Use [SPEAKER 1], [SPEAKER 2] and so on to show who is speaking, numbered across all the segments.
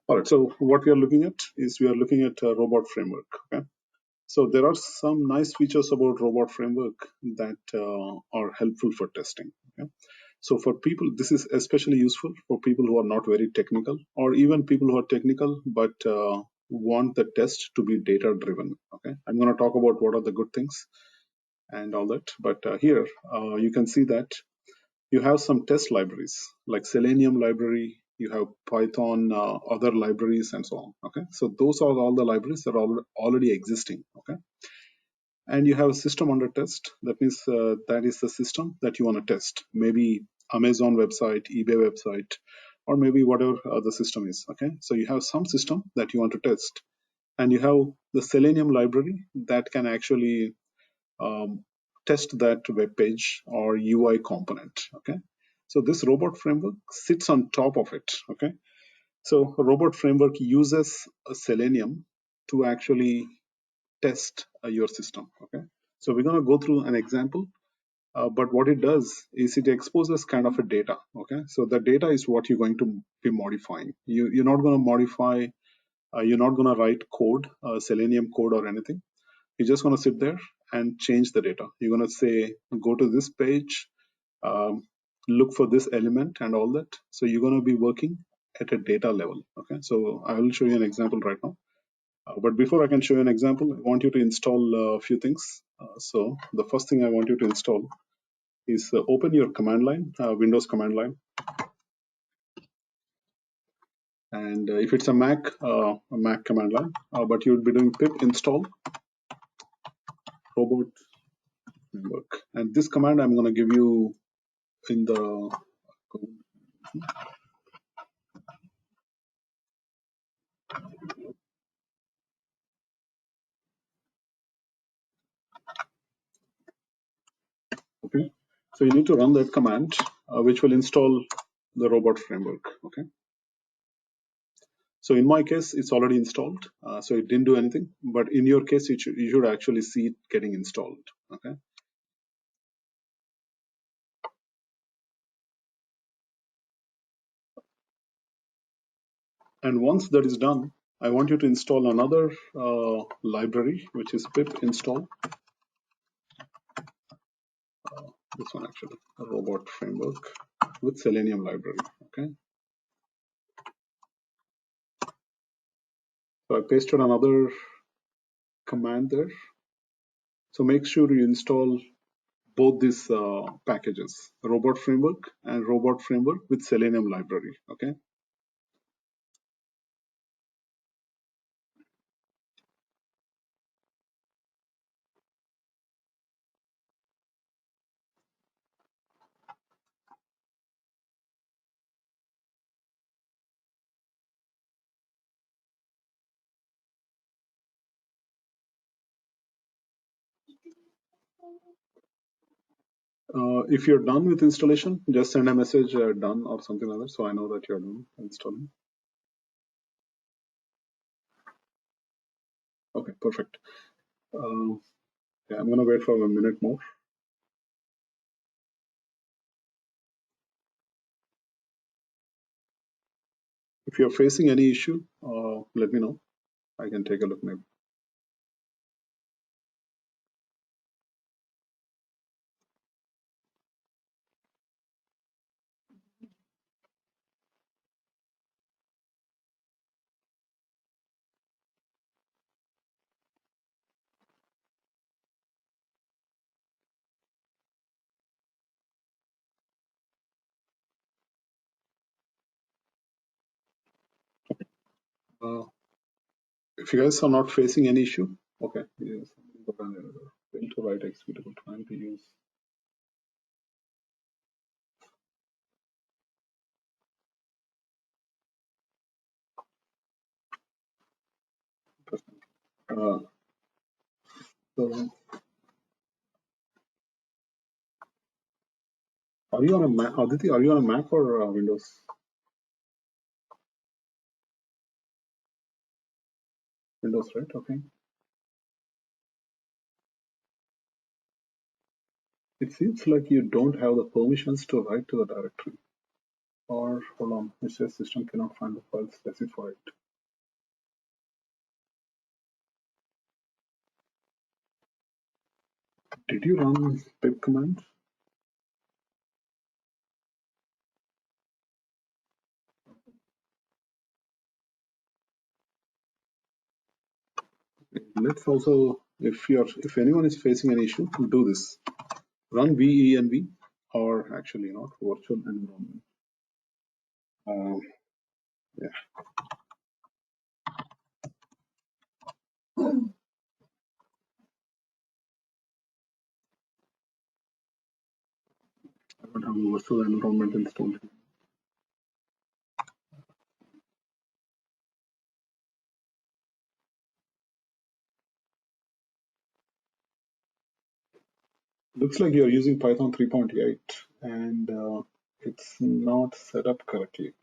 [SPEAKER 1] All right, so what we are looking at is we are looking at a robot framework. Okay, so there are some nice features about robot framework that are helpful for testing. Okay, so for people, this is especially useful for people who are not very technical, or even people who are technical but want the test to be data driven. Okay, I'm going to talk about what are the good things and all that. But here you can see that you have some test libraries like Selenium library, you have Python, other libraries, and so on. Okay, so those are all the libraries that are already existing. Okay, and you have a system under test. That means that is the system that you want to test. Maybe Amazon website, eBay website, or maybe whatever the system is. Okay, so you have some system that you want to test, and you have the Selenium library that can actually um, test that web page or UI component. Okay, so this robot framework sits on top of it. Okay, so a robot framework uses a Selenium to actually test your system. Okay, so we're going to go through an example. But what it does is it exposes kind of a data. Okay, so the data is what you're going to be modifying. You're not going to modify. You're not going to write code, Selenium code or anything. You're just going to sit there and change the data. You're going to say, go to this page, um, look for this element and all that. So you're going to be working at a data level. Okay, so I will show you an example right now. But before I can show you an example, I want you to install a few things. So the first thing I want you to install is open your command line, Windows command line. And if it's a Mac command line, but you would be doing pip install robot framework. And this command I'm going to give you in the okay. So you need to run that command, which will install the robot framework. Okay. So in my case, it's already installed, so it didn't do anything. But in your case, you should actually see it getting installed. Okay. And once that is done, I want you to install another library, which is pip install. This one actually, a robot framework with Selenium library. Okay. So I pasted another command there. So make sure you install both these packages, robot framework and robot framework with Selenium library. Okay. If you're done with installation, just send a message done or something like that, so I know that you're done installing. Okay, perfect. Yeah, I'm gonna wait for a minute more. If you're facing any issue, let me know. I can take a look maybe. Uh, if you guys are not facing any issue, okay. Yes. Fail to write executable, trying to use. Uh, so are you on a Mac, Aditi? Are you on a Mac or Windows? Windows, right? Okay. It seems like you don't have the permissions to write to the directory. Or hold on, it says system cannot find the file specified. Did you run pip command? Let's also, if anyone is facing an issue, do this. Run venv, or actually not virtual environment. Yeah, I don't have a virtual environment installed. Looks like you're using Python 3.8 and it's not set up correctly.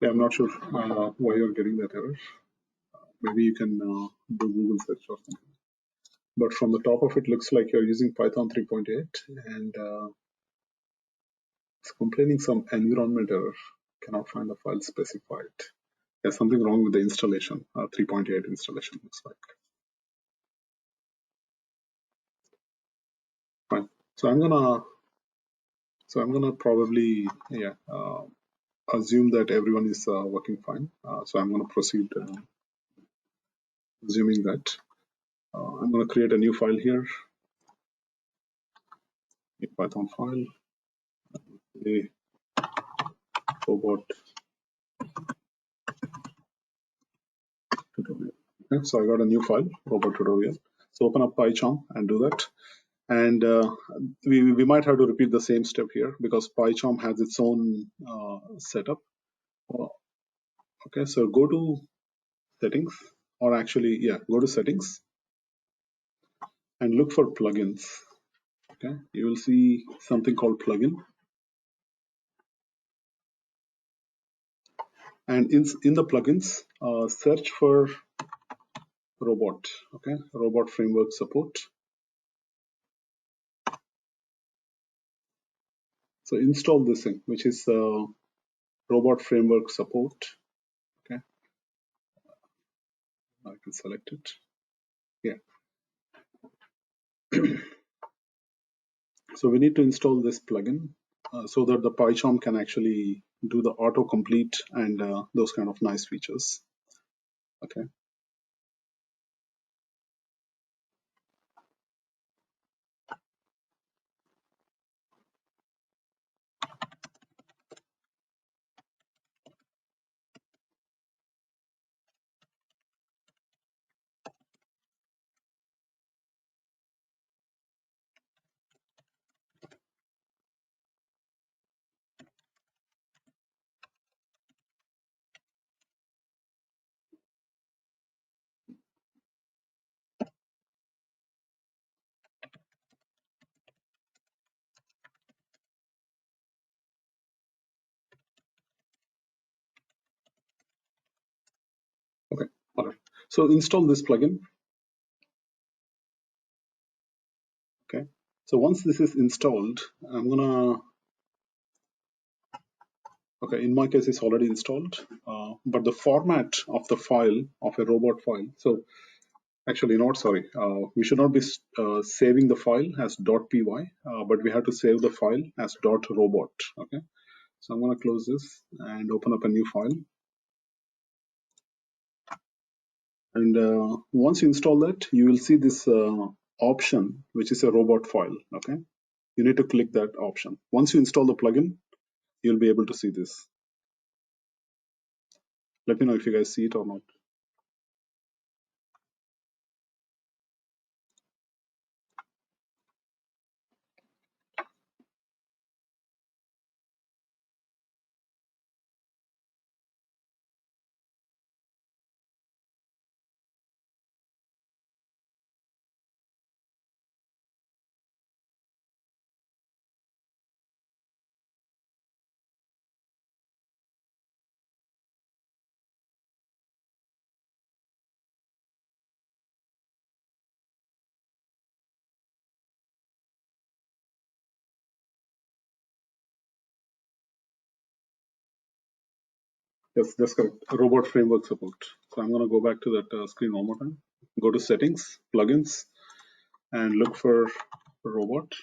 [SPEAKER 1] Yeah, I'm not sure why you're getting that error. Maybe you can do Google search or something. But from the top of it, looks like you're using Python 3.8 and it's complaining some environment error. Cannot find the file specified. There's something wrong with the installation. 3.8 installation looks like. Fine. So I'm gonna probably assume that everyone is working fine. So I'm gonna proceed assuming that. I'm gonna create a new file here. A Python file. A robot tutorial. Okay, so I got a new file, robot tutorial. So open up PyCharm and do that. And we might have to repeat the same step here because PyCharm has its own setup. Okay, so go to settings, or actually, yeah, go to settings and look for plugins. Okay, you will see something called plugin. And in the plugins, search for robot. Okay, robot framework support. So install this thing, which is robot framework support. Okay, I can select it. Yeah. So we need to install this plugin so that the PyCharm can actually do the autocomplete and those kind of nice features. Okay. Okay. All right. So install this plugin. Okay. So once this is installed, I'm gonna. Okay. In my case, it's already installed, but the format of the file of a robot file. So actually, not sorry. We should not be saving the file as .py, but we have to save the file as .robot. Okay. So I'm gonna close this and open up a new file. And once you install that, you will see this option, which is a robot file. Okay, you need to click that option. Once you install the plugin, you'll be able to see this. Let me know if you guys see it or not. Yes, that's correct. Robot framework support. So I'm going to go back to that screen one more time. Go to settings, plugins, and look for robot,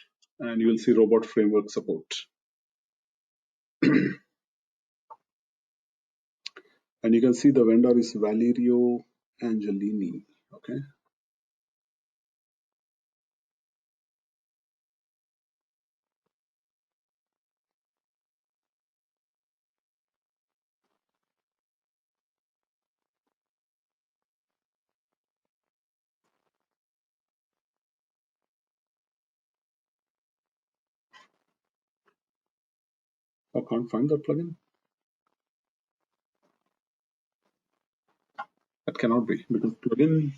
[SPEAKER 1] and you will see robot framework support. And you can see the vendor is Valerio Angelini. Okay. I can't find that plugin. That cannot be, because plugin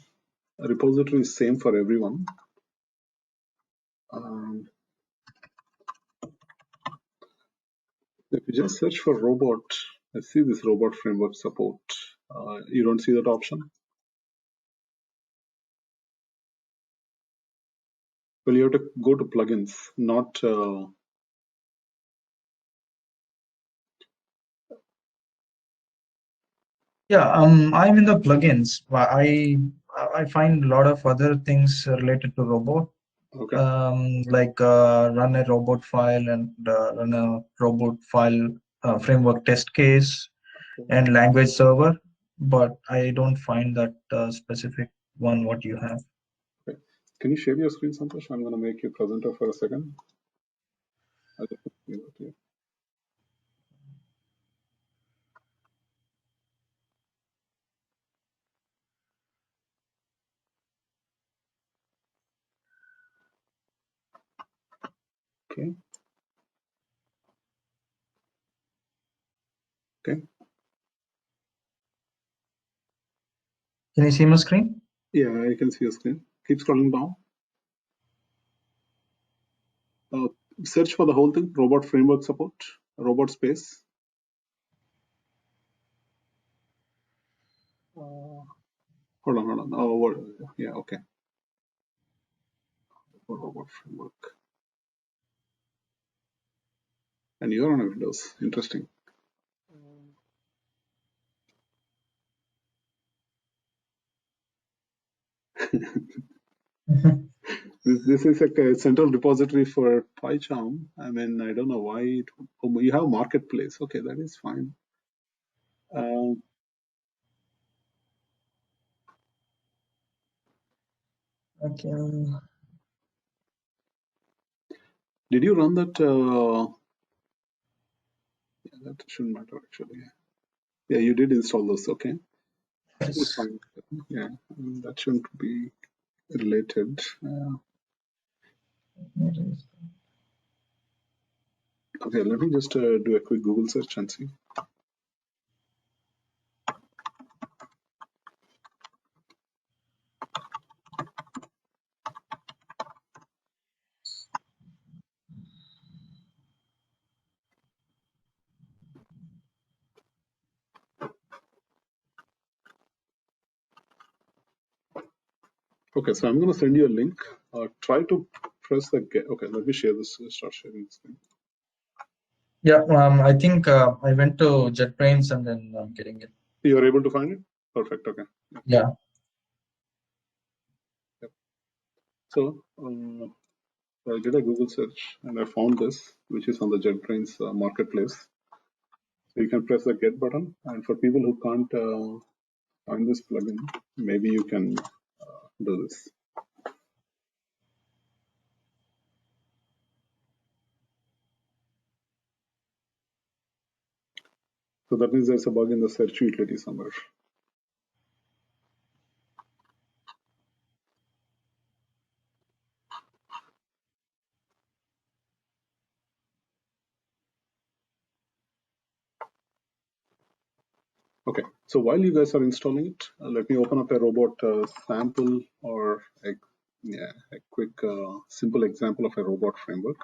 [SPEAKER 1] repository is same for everyone. If you just search for robot, I see this robot framework support. You don't see that option? Well, you have to go to plugins, not.
[SPEAKER 2] Yeah, I'm in the plugins. I find a lot of other things related to robot,
[SPEAKER 1] Okay.
[SPEAKER 2] like run a robot file and run a robot file framework test case and language server, but I don't find that specific one what you have.
[SPEAKER 1] Okay. Can you share your screen, Santosh? I'm going to make you presenter for a second. I'll just put it here. Okay. Okay.
[SPEAKER 2] Can you see my screen?
[SPEAKER 1] Yeah, I can see your screen. Keep scrolling down. Search for the whole thing, robot framework support, robot space. Hold on. Oh, yeah, okay. Robot framework. And you're on a Windows. Interesting. This is like a central repository for PyCharm. I mean, I don't know why you have marketplace. Okay, that is fine.
[SPEAKER 2] Okay.
[SPEAKER 1] Did you run that? Yeah, that shouldn't matter actually. Yeah, you did install those. Okay, that's fine. Yeah, that shouldn't be related. Okay, let me just do a quick Google search and see. Okay, so I'm going to send you a link. Try to press the get. Okay, let me share this. Start sharing this thing.
[SPEAKER 2] Yeah, I think I went to JetBrains and then I'm getting it.
[SPEAKER 1] You're able to find it? Perfect. Okay.
[SPEAKER 2] Yeah.
[SPEAKER 1] Yep. So I did a Google search and I found this, which is on the JetBrains marketplace. So you can press the get button, and for people who can't find this plugin, maybe you can do this. So that means there's a bug in the search utility somewhere. Okay, so while you guys are installing it, let me open up a robot sample or a quick simple example of a robot framework.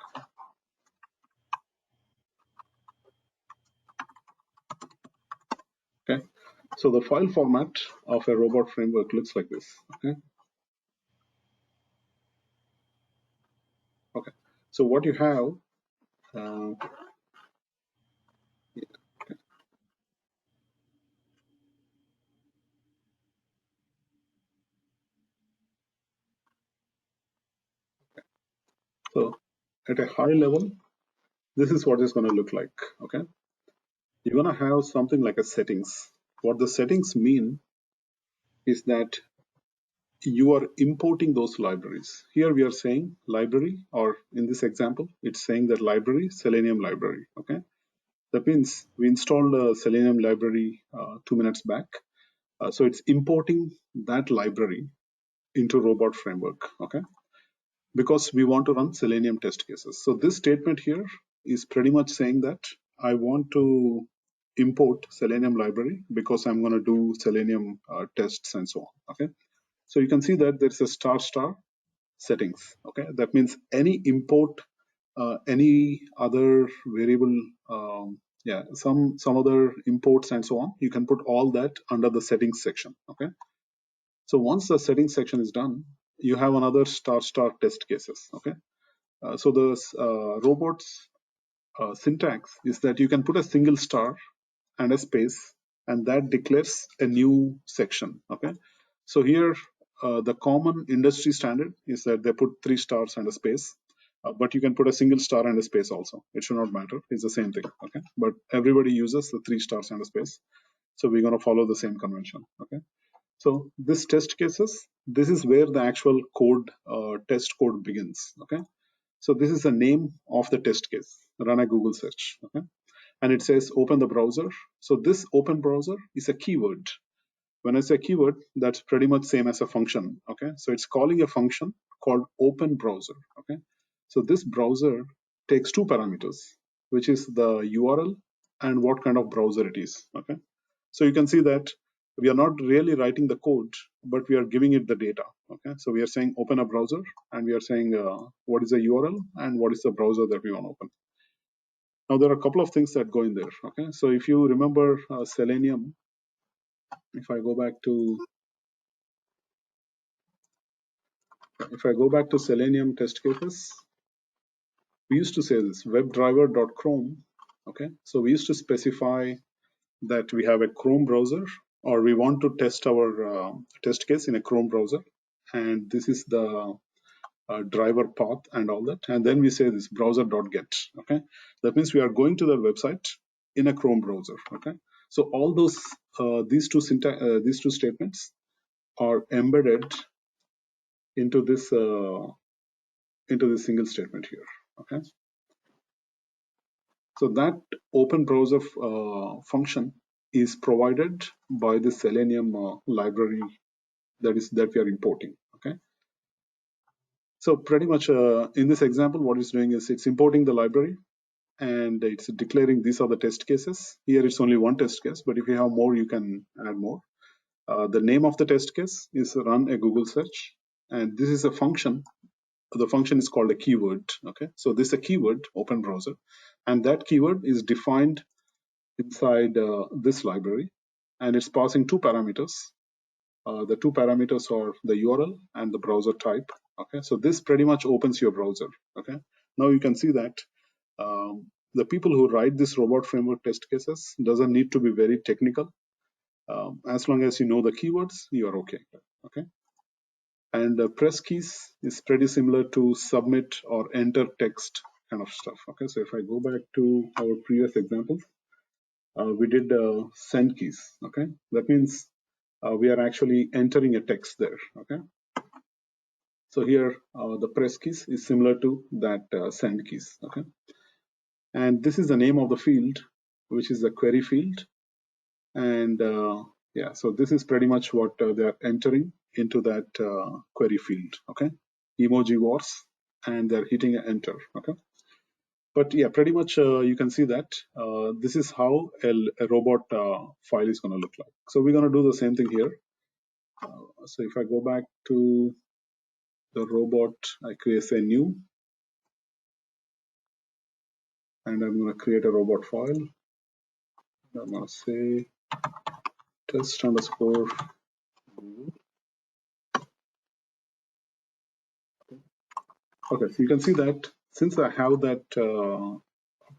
[SPEAKER 1] Okay, so the file format of a robot framework looks like this. Okay, so what you have, So at a high level, this is what it's going to look like. Okay, you're going to have something like a settings. What the settings mean is that you are importing those libraries. Here we are saying library, or in this example, it's saying that library, Selenium library. Okay, that means we installed a Selenium library 2 minutes back. So it's importing that library into robot framework. Okay, because we want to run Selenium test cases. So this statement here is pretty much saying that I want to import Selenium library because I'm going to do Selenium tests and so on. Okay, so you can see that there's a star star settings. Okay, that means any import, any other variable, yeah, some other imports and so on. You can put all that under the settings section. Okay, so once the settings section is done, you have another star star test cases. Okay, so the robots syntax is that you can put a single star and a space, and that declares a new section. Okay, so here the common industry standard is that they put 3 stars and a space, but you can put a single star and a space also. It should not matter. It's the same thing. Okay, but everybody uses the 3 stars and a space, so we're going to follow the same convention. Okay, so this test cases, this is where the actual code, test code begins. Okay, so this is the name of the test case. Run a Google search. Okay, and it says open the browser. So this open browser is a keyword. When I say keyword, that's pretty much same as a function. Okay, so it's calling a function called open browser. Okay, so this browser takes 2 parameters, which is the URL and what kind of browser it is. Okay, so you can see that we are not really writing the code, but we are giving it the data. Okay, so we are saying open a browser, and we are saying what is the URL and what is the browser that we want to open. Now there are a couple of things that go in there. Okay, so if you remember Selenium, if I go back to Selenium test cases, we used to say this webdriver.chrome. Okay, so we used to specify that we have a Chrome browser, or we want to test our test case in a Chrome browser, and this is the driver path and all that, and then we say this browser.get. Okay, that means we are going to the website in a Chrome browser. Okay, so all those these two statements are embedded into this single statement here. Okay, so that open browser function is provided by the Selenium library that we are importing. Okay, so pretty much in this example, what it's doing is it's importing the library and it's declaring these are the test cases. Here it's only one test case, but if you have more, you can add more. The name of the test case is run a Google search, and this is a function. The function is called a keyword. Okay, so this is a keyword, open browser, and that keyword is defined inside this library, and it's passing 2 parameters. The 2 parameters are the URL and the browser type. Okay, so this pretty much opens your browser. Okay, now you can see that the people who write this robot framework test cases doesn't need to be very technical. As long as you know the keywords, you are okay. Okay, and press keys is pretty similar to submit or enter text kind of stuff. Okay, so if I go back to our previous examples, we did send keys. Okay, that means we are actually entering a text there. Okay, so here the press keys is similar to that send keys. Okay, and this is the name of the field, which is the query field, and yeah, so this is pretty much what they are entering into that query field. Okay, emoji wars, and they're hitting enter. Okay, but yeah, pretty much you can see that this is how a robot file is going to look like. So we're going to do the same thing here. So if I go back to the robot, I create a new, and I'm going to create a robot file. I'm going to say test underscore Google. Okay, so you can see that since I have that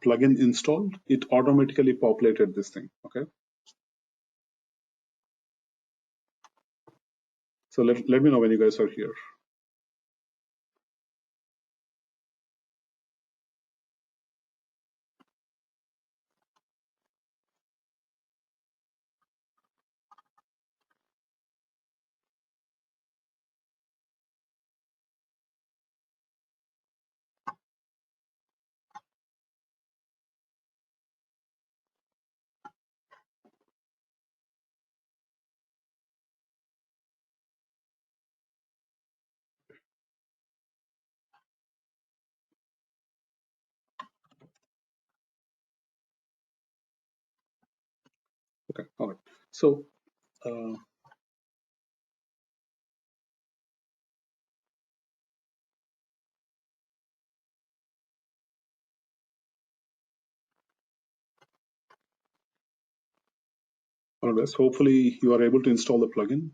[SPEAKER 1] plugin installed, it automatically populated this thing. Okay, so let me know when you guys are here. Okay, all right. So all right, hopefully you are able to install the plugin.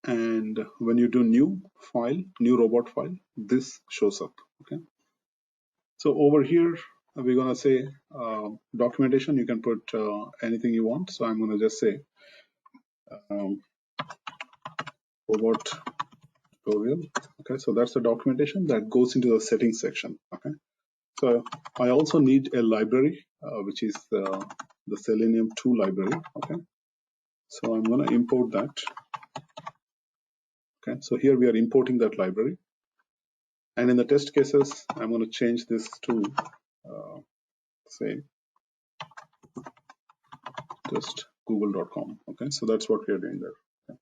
[SPEAKER 1] And when you do new robot file, this shows up. Okay. So over here, we're gonna say documentation. You can put anything you want. So I'm gonna just say um, robot tutorial. Okay. So that's the documentation that goes into the settings section. Okay. So I also need a library, which is the Selenium 2 library. Okay. So I'm gonna import that. Okay. So here we are importing that library. And in the test cases, I'm going to change this to say just google.com. Okay, so that's what we are doing there. Okay.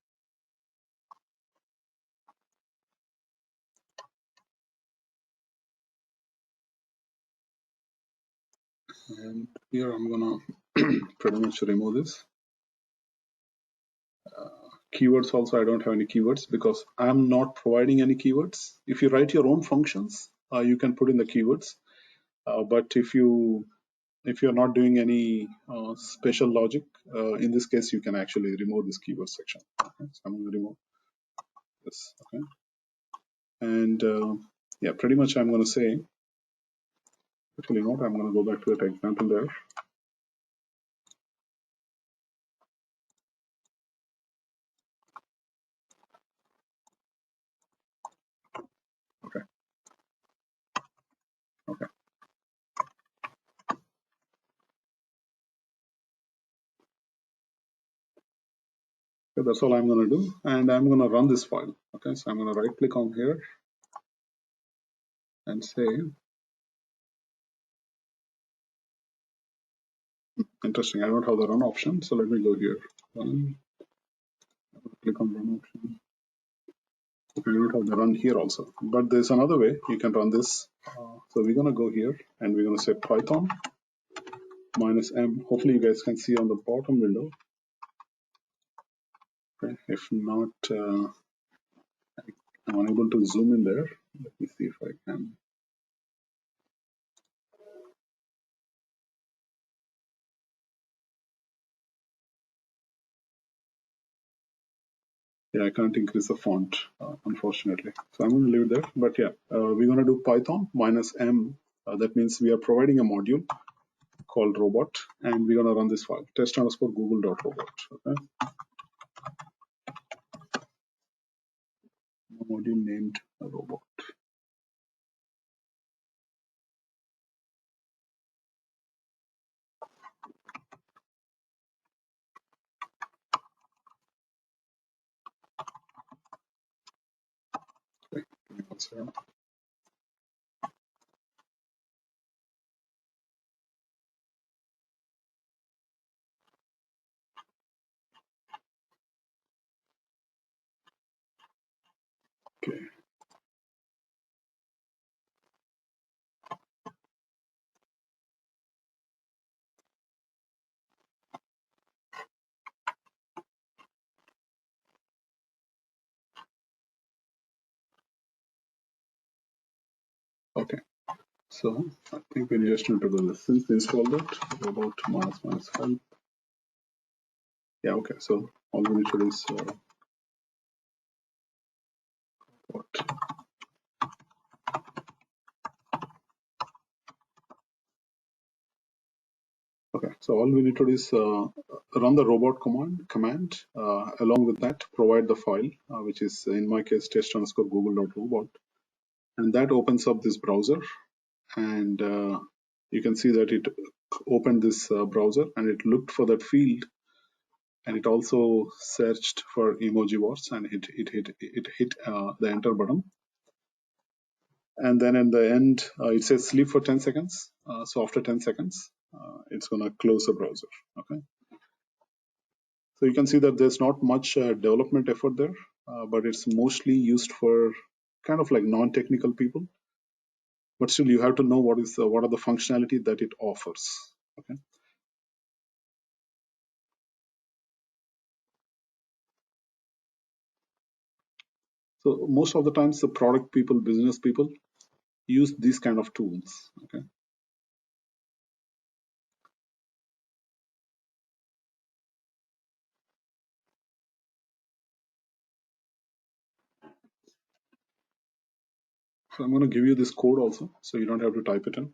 [SPEAKER 1] And here I'm going to pretty much remove this. Keywords also, I don't have any keywords because I'm not providing any keywords. If you write your own functions, you can put in the keywords. But if you're not doing any special logic, in this case, you can actually remove this keyword section. Okay, so I'm going to remove this. Okay, and yeah, pretty much I'm going to say. Actually, not. I'm going to go back to that example there. Okay. Okay. So that's all I'm going to do, and I'm going to run this file. Okay. So I'm going to right click on here and say, interesting. I don't have the run option, so let me go here. Click on run option. Okay, you don't have the run here also, but there's another way you can run this. So we're going to go here and we're going to say Python -m. Hopefully you guys can see on the bottom window. Okay. If not, I'm unable to zoom in there. Let me see if I can. Yeah, I can't increase the font, unfortunately. So I'm going to leave it there. But yeah, we're going to do Python -m. That means we are providing a module called robot, and we're going to run this file, test underscore google.robot. Okay, a module named robot. Okay, give me one second. Okay, okay. So I think we just need to do this. Since we installed it, robot --help. Yeah, okay. So all we need to do is what? Okay, so all we need to do is run the robot command. Along with that, provide the file, which is in my case test underscore google.robot, and that opens up this browser, and you can see that it opened this browser and it looked for that field, and it also searched for emoji words, and it hit the enter button, and then in the end it says sleep for 10 seconds. So after 10 seconds, it's gonna close the browser. Okay. So you can see that there's not much development effort there, but it's mostly used for kind of like non-technical people. But still, you have to know what are the functionality that it offers. Okay. So most of the times the product people, business people use these kind of tools. Okay. So I'm going to give you this code also, so you don't have to type it in.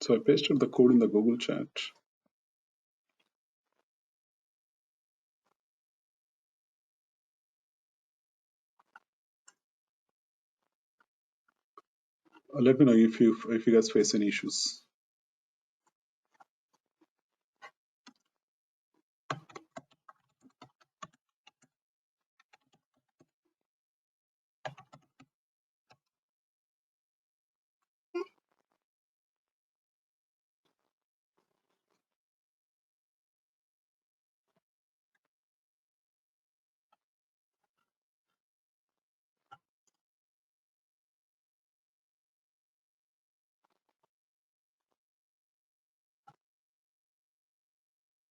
[SPEAKER 1] So I pasted the code in the Google chat. Let me know if you guys face any issues.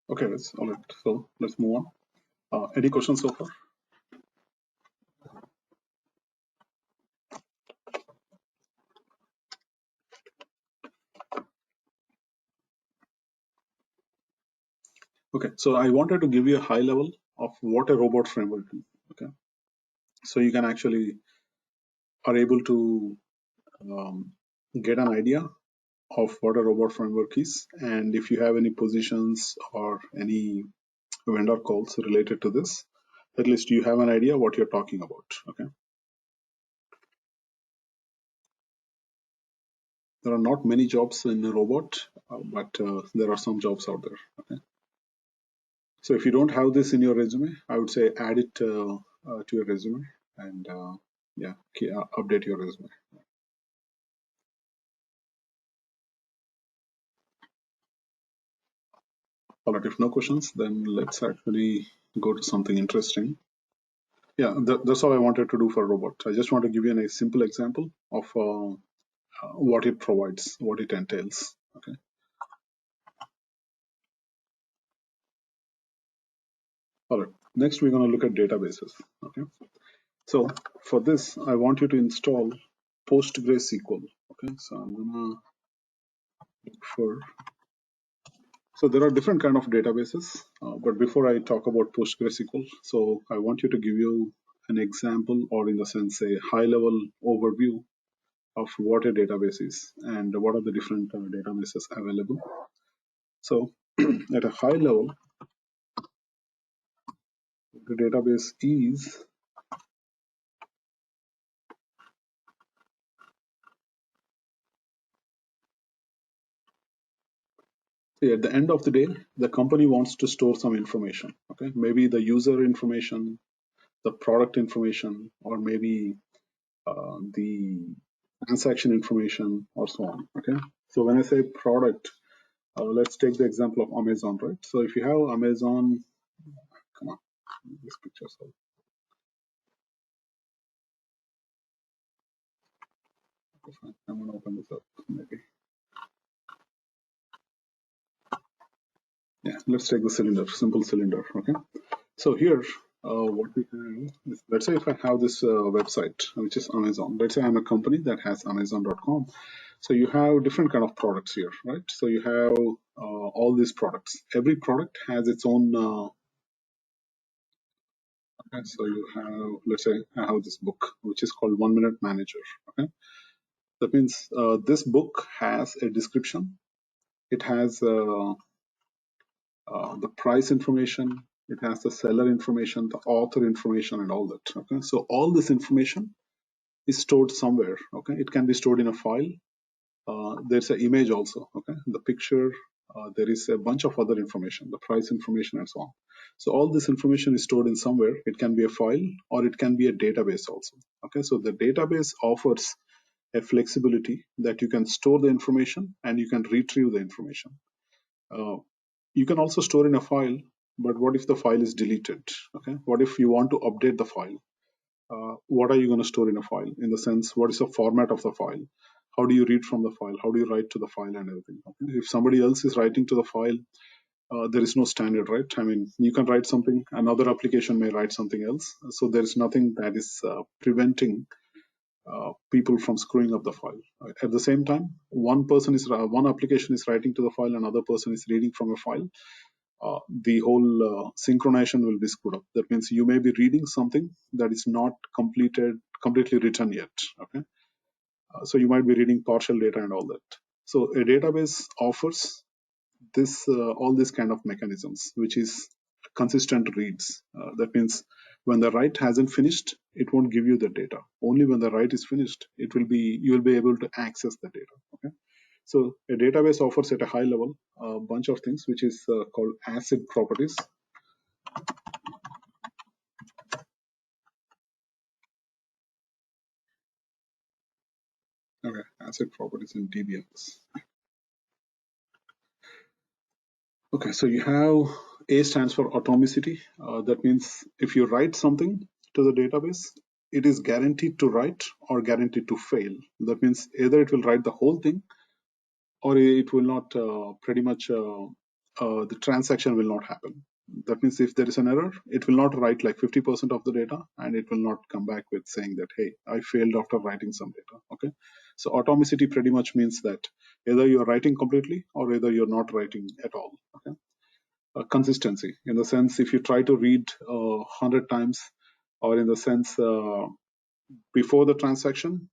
[SPEAKER 1] Okay, all right. So let's move on. Any questions so far? Okay, so I wanted to give you a high level of what a robot framework is. Okay, so you can actually are able to get an idea of what a robot framework is, and if you have any positions or any vendor calls related to this, at least you have an idea what you're talking about. Okay, there are not many jobs in a robot, but there are some jobs out there. Okay, so if you don't have this in your resume, I would say add it to your resume, and yeah, update your resume. All right, if no questions, then let's actually go to something interesting. Yeah, that's all I wanted to do for robot. I just want to give you a simple example of what it provides, what it entails. Okay. All right. Next, we're going to look at databases. Okay. So for this, I want you to install PostgreSQL. Okay. So I'm gonna look for. So there are different kind of databases, but before I talk about PostgreSQL, so I want you to give you an example, or in the sense, a high-level overview of what a database is and what are the different databases available. So at a high level, the database is, see, at the end of the day, the company wants to store some information. Okay, maybe the user information, the product information, or maybe the transaction information, or so on. Okay, so when I say product, let's take the example of Amazon, right? So if you have Amazon, come on, this picture. So I'm gonna open this up. Maybe, yeah. Let's take the cylinder, simple cylinder. Okay. So here, what we can do is, let's say if I have this website, which is Amazon. Let's say I'm a company that has Amazon.com. So you have different kind of products here, right? So you have all these products. Every product has its own. Okay, so you have, let's say, I have this book, which is called 1 Minute Manager. Okay, that means this book has a description. It has the price information. It has the seller information, the author information, and all that. Okay, so all this information is stored somewhere. Okay, it can be stored in a file. There's an image also. Okay, the picture. There is a bunch of other information, the price information, and so on. So all this information is stored in somewhere. It can be a file or it can be a database also. Okay, so the database offers a flexibility that you can store the information and you can retrieve the information. Uh, you can also store in a file, but what if the file is deleted? Okay, what if you want to update the file? What are you going to store in a file? In the sense, what is the format of the file? How do you read from the file? How do you write to the file and everything? Okay? If somebody else is writing to the file, there is no standard, right? I mean, you can write something, another application may write something else. So there is nothing that is preventing people from screwing up the file. At the same time, one application is writing to the file, another person is reading from a file. The whole synchronization will be screwed up. That means you may be reading something that is not completely written yet. Okay, so you might be reading partial data and all that. So a database offers this all these kind of mechanisms, which is consistent reads. That means when the write hasn't finished, it won't give you the data. Only when the write is finished, you will be able to access the data. Okay, so a database offers at a high level a bunch of things, which is called ACID properties. Okay, ACID properties in DBMS. Okay, so you have A stands for atomicity. That means if you write something to the database, it is guaranteed to write or guaranteed to fail. That means either it will write the whole thing or it will not. Pretty much, the transaction will not happen. That means if there is an error, it will not write like 50% of the data, and it will not come back with saying that, hey, I failed after writing some data. Okay, so atomicity pretty much means that either you're writing completely or either you're not writing at all. Okay, consistency in the sense, if you try to read 100 times, or in the sense, before the transaction,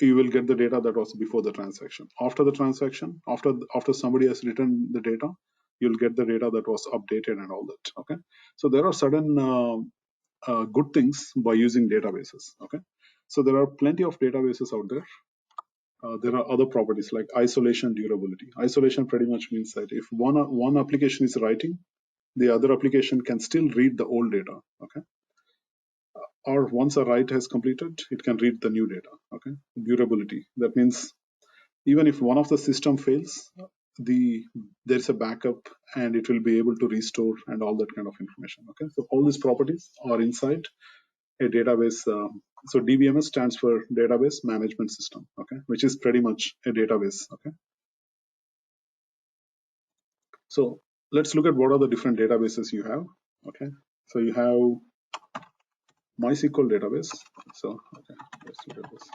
[SPEAKER 1] you will get the data that was before the transaction. After the transaction, after somebody has written the data, you'll get the data that was updated and all that. Okay, so there are certain good things by using databases. Okay, so there are plenty of databases out there. There are other properties like isolation, durability. Isolation pretty much means that if one application is writing, the other application can still read the old data. Okay, or once a write has completed, it can read the new data. Okay, durability, that means even if one of the system fails, there's a backup and it will be able to restore and all that kind of information. Okay, so all these properties are inside a database. So DBMS stands for database management system. Okay, which is pretty much a database. Okay, so let's look at what are the different databases you have. Okay, so you have MySQL database. So okay, let's look at this.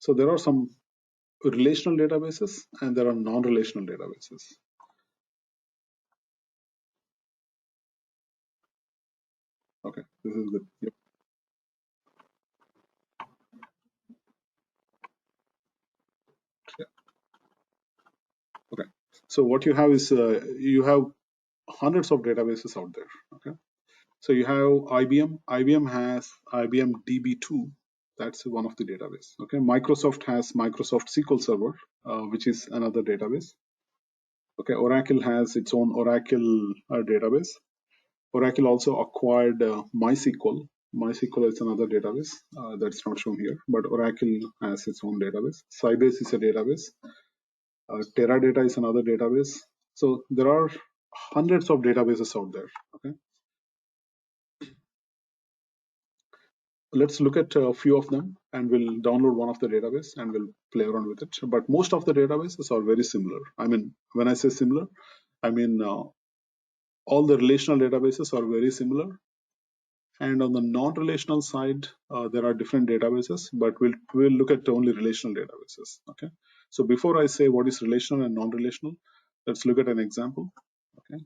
[SPEAKER 1] So there are some relational databases and there are non-relational databases. Okay, this is good. Yep. Yeah. Okay. So what you have is you have hundreds of databases out there. Okay. So you have IBM. IBM has IBM DB2. That's one of the database. Okay. Microsoft has Microsoft SQL Server, which is another database. Okay. Oracle has its own Oracle database. Oracle also acquired MySQL. MySQL is another database that's not shown here, but Oracle has its own database. Sybase is a database. Teradata is another database. So there are hundreds of databases out there. Okay, let's look at a few of them, and we'll download one of the database and we'll play around with it. But most of the databases are very similar. I mean, when I say similar, I mean all the relational databases are very similar. And on the non-relational side, there are different databases, but we'll look at only relational databases. Okay. So before I say what is relational and non-relational, let's look at an example. Okay.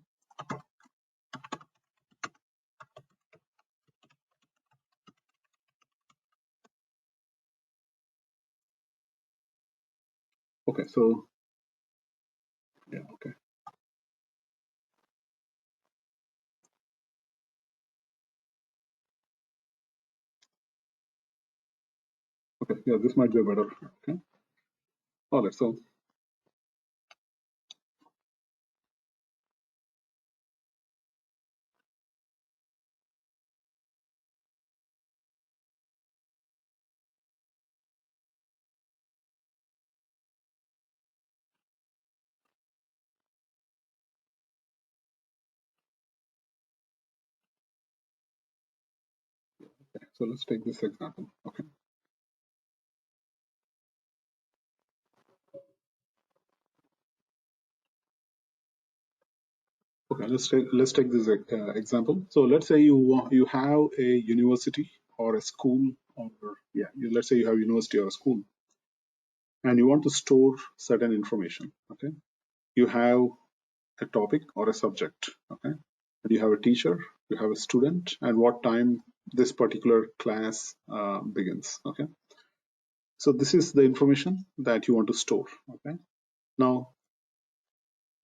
[SPEAKER 1] Okay. So yeah. Okay. Okay. Yeah. This might be better. Okay. All right. So So let's take this example. Okay. Okay, let's take this example. So let's say you have a university or a school, or let's say you have a university or a school, and you want to store certain information. Okay, you have a topic or a subject. Okay, and you have a teacher, you have a student, and what time this particular class begins. Okay, so this is the information that you want to store. Okay, now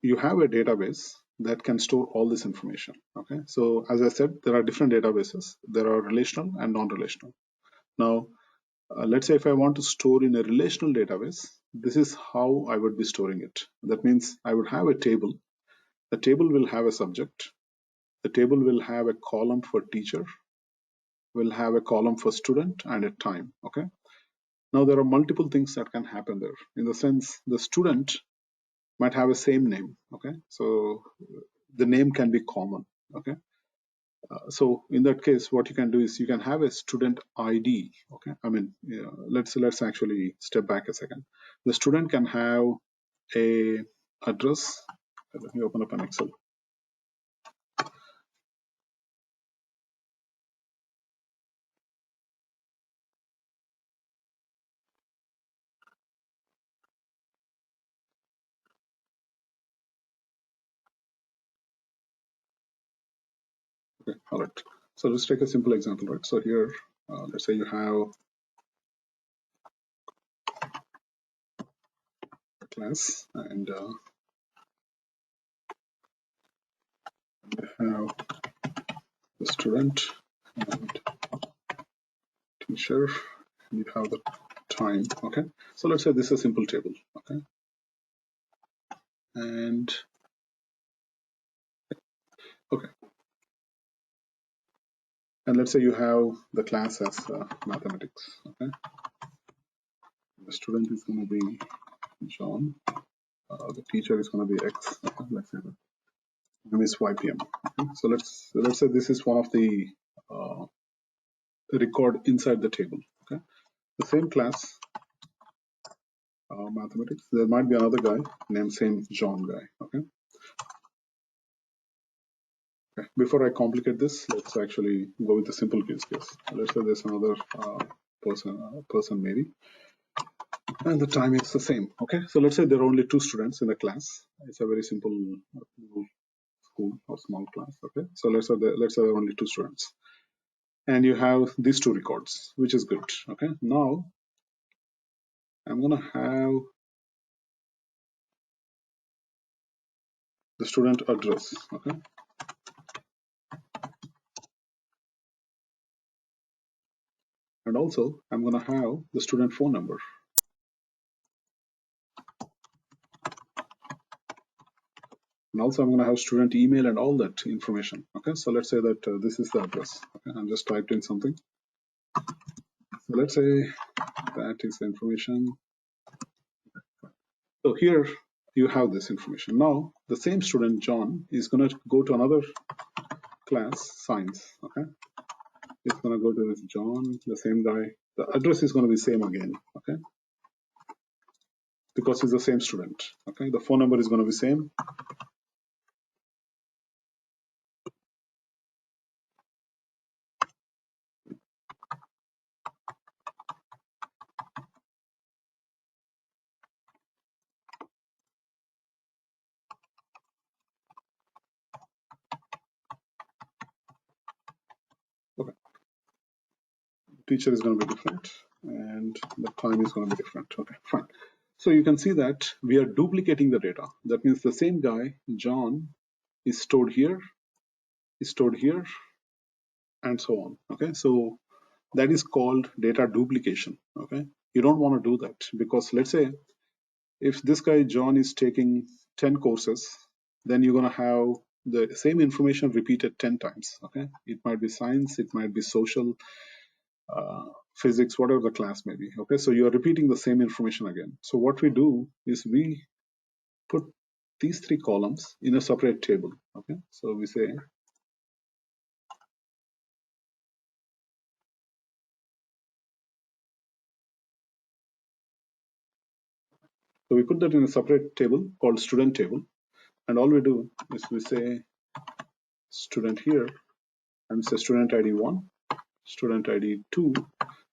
[SPEAKER 1] you have a database that can store all this information. Okay, so as I said, there are different databases. There are relational and non-relational. Now, let's say if I want to store in a relational database, this is how I would be storing it. That means I would have a table. The table will have a subject. The table will have a column for teacher, will have a column for student, and a time. Okay. Now there are multiple things that can happen there. In the sense, the student might have a same name. Okay, so the name can be common. Okay, so in that case, what you can do is you can have a student ID. Okay, I mean, let's actually step back a second. The student can have a address. Let me open up an Excel. Okay, all right. So let's take a simple example, right? So here, let's say you have a class, and you have the student and teacher, and you have the time. Okay, so let's say this is a simple table. Okay, and okay, and let's say you have the class as mathematics. Okay, the student is going to be John, the teacher is going to be X. Okay, let's say the name is YPM. Okay, so let's say this is one of the uh, record inside the table. Okay, the same class, mathematics. There might be another guy named same John guy. Okay. Okay. Before I complicate this, let's actually go with the simple use case. Let's say there's another person maybe, and the time is the same. Okay, so let's say there are only two students in the class. It's a very simple school or small class. Okay, so let's say there are only two students, and you have these two records, which is good. Okay, now I'm gonna have the student address. Okay, and also I'm gonna have the student phone number. And also I'm going to have student email and all that information. Okay, so let's say that this is the address. Okay, I'm just typed in something. So let's say that is the information. So here you have this information. Now the same student John is going to go to another class, science. Okay, he's going to go to this John, the same guy. The address is going to be same again. Okay, because he's the same student. Okay, the phone number is going to be same. Okay, teacher is going to be different, and the time is going to be different. Okay, fine. So you can see that we are duplicating the data. That means the same guy, John, is stored here, and so on. Okay, so that is called data duplication. Okay, you don't want to do that because let's say if this guy John is taking 10 courses, then you're going to have the same information repeated 10 times. Okay, it might be science, it might be social, physics, whatever the class may be. Okay, so you're repeating the same information again. So what we do is we put these three columns in a separate table. Okay, so we say So we put that in a separate table called student table. And all we do is we say student here, and say student ID 1, student ID 2,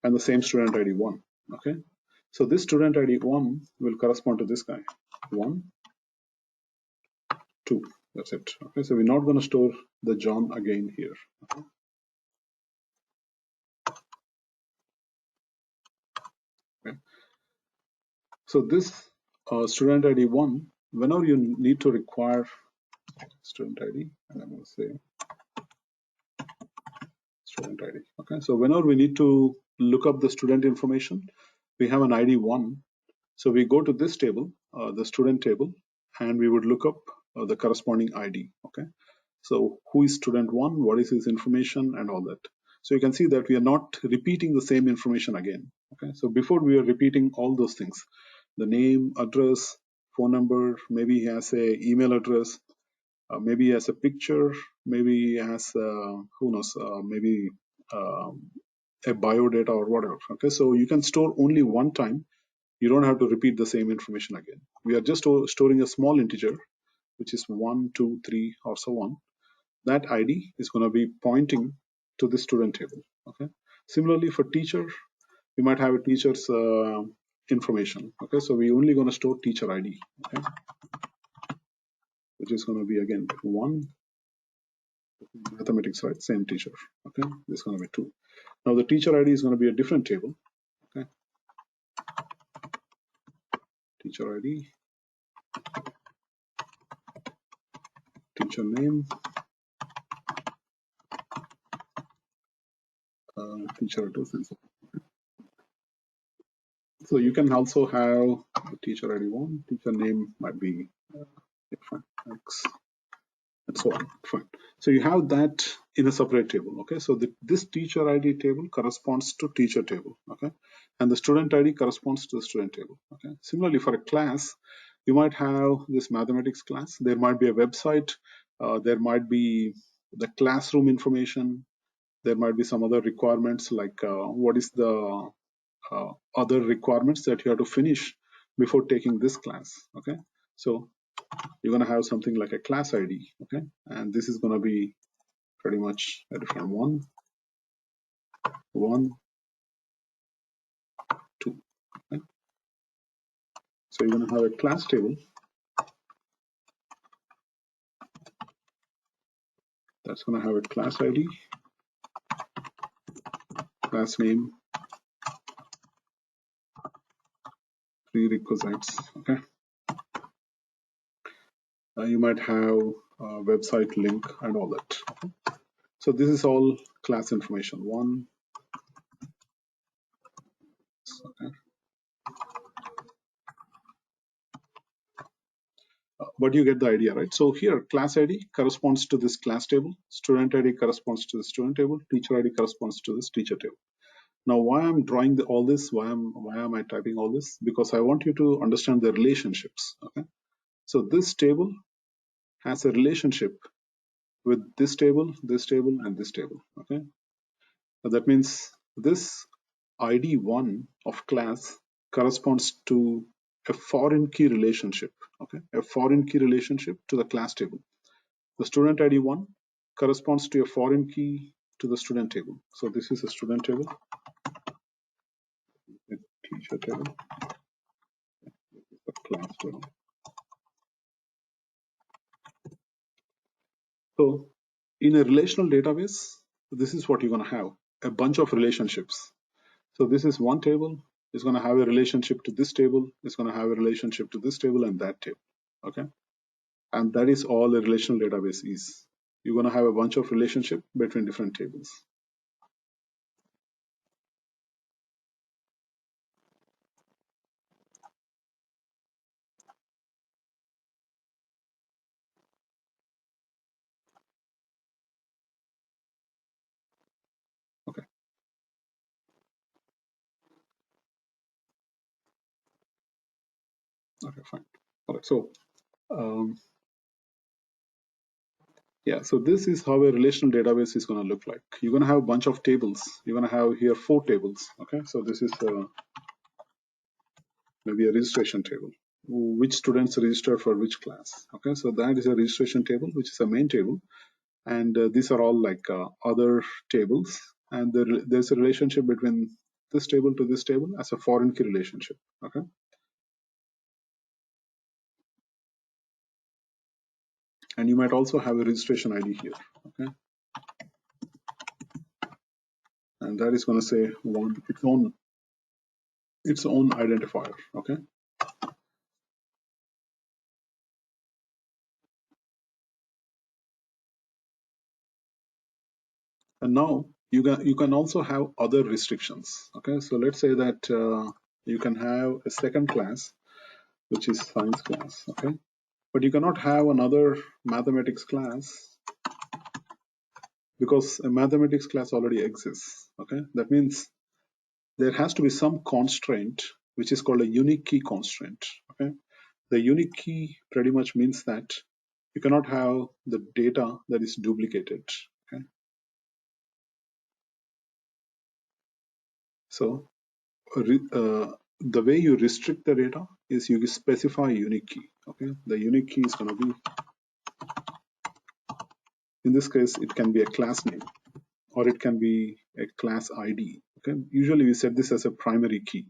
[SPEAKER 1] and the same student ID 1. Okay. So this student ID 1 will correspond to this guy. 1, 2. That's it. Okay. So we're not going to store the John again here. Okay. Okay. So this student ID 1, whenever you need to require student ID, and I'm going to say student ID. Okay. So whenever we need to look up the student information, we have an ID 1. So we go to this table, the student table, and we would look up the corresponding ID. Okay. So who is student 1, what is his information, and all that. So you can see that we are not repeating the same information again. Okay. So before we were repeating all those things, the name, address, phone number, maybe he has a email address, maybe he has a picture, maybe he has, who knows, maybe um, a bio data or whatever. Okay. So you can store only one time. You don't have to repeat the same information again. We are just storing a small integer, which is 1, 2, 3, or so on. That ID is going to be pointing to the student table. Okay. Similarly, for teacher, we might have a teacher's information. Okay. So we're only going to store teacher ID. Okay. Which is going to be again 1, mathematics, right? Same teacher. Okay. This is going to be 2. Now the teacher ID is going to be a different table. Okay. Teacher ID, teacher name, teacher address, and so on. So you can also have teacher ID 1, teacher name might be fine, X, and so on. Fine. So you have that in a separate table. Okay. So this teacher ID table corresponds to teacher table. Okay. And the student ID corresponds to the student table. Okay. Similarly, for a class, you might have this mathematics class. There might be a website. There might be the classroom information. There might be some other requirements like what is the other requirements that you have to finish before taking this class. Okay. So you're going to have something like a class ID. Okay. And this is going to be pretty much a different 1, 1, 2. Okay. So you're going to have a class table that's going to have a class ID, class name, prerequisites. Okay. You might have a website link and all that. Okay. So this is all class information. 1. Okay. But you get the idea, right? So here, class ID corresponds to this class table, student ID corresponds to the student table, teacher ID corresponds to this teacher table. Now, why I'm drawing all this? Why am I typing all this? Because I want you to understand the relationships. Okay. So this table has a relationship with this table, and this table. Okay. So that means this ID 1 of class corresponds to a foreign key relationship. Okay. A foreign key relationship to the class table. The student ID 1 corresponds to a foreign key to the student table. So this is a student table, a teacher table, a class table. So in a relational database, this is what you're going to have, a bunch of relationships. So this is one table, it's going to have a relationship to this table, it's going to have a relationship to this table and that table. Okay. And that is all a relational database is. You're going to have a bunch of relationship between different tables. Okay. Okay, fine. All right. So, yeah, so this is how a relational database is going to look like. You're going to have a bunch of tables. You're going to have here 4 tables. Okay, so this is maybe a registration table. which students registered for which class. Okay, so that is a registration table, which is a main table, and these are all like other tables, and there's a relationship between this table to this table as a foreign key relationship. Okay, and you might also have a registration ID here. Okay, and that is going to say its own identifier. Okay, and now you can also have other restrictions. Okay, so let's say that you can have a second class which is science class. Okay, but you cannot have another mathematics class because a mathematics class already exists. Okay, that means there has to be some constraint which is called a unique key constraint. Okay, the unique key pretty much means that you cannot have the data that is duplicated. Okay, so the way you restrict the data is you specify a unique key. Okay, the unique key is going to be, in this case, it can be a class name or it can be a class ID. Okay, usually we set this as a primary key.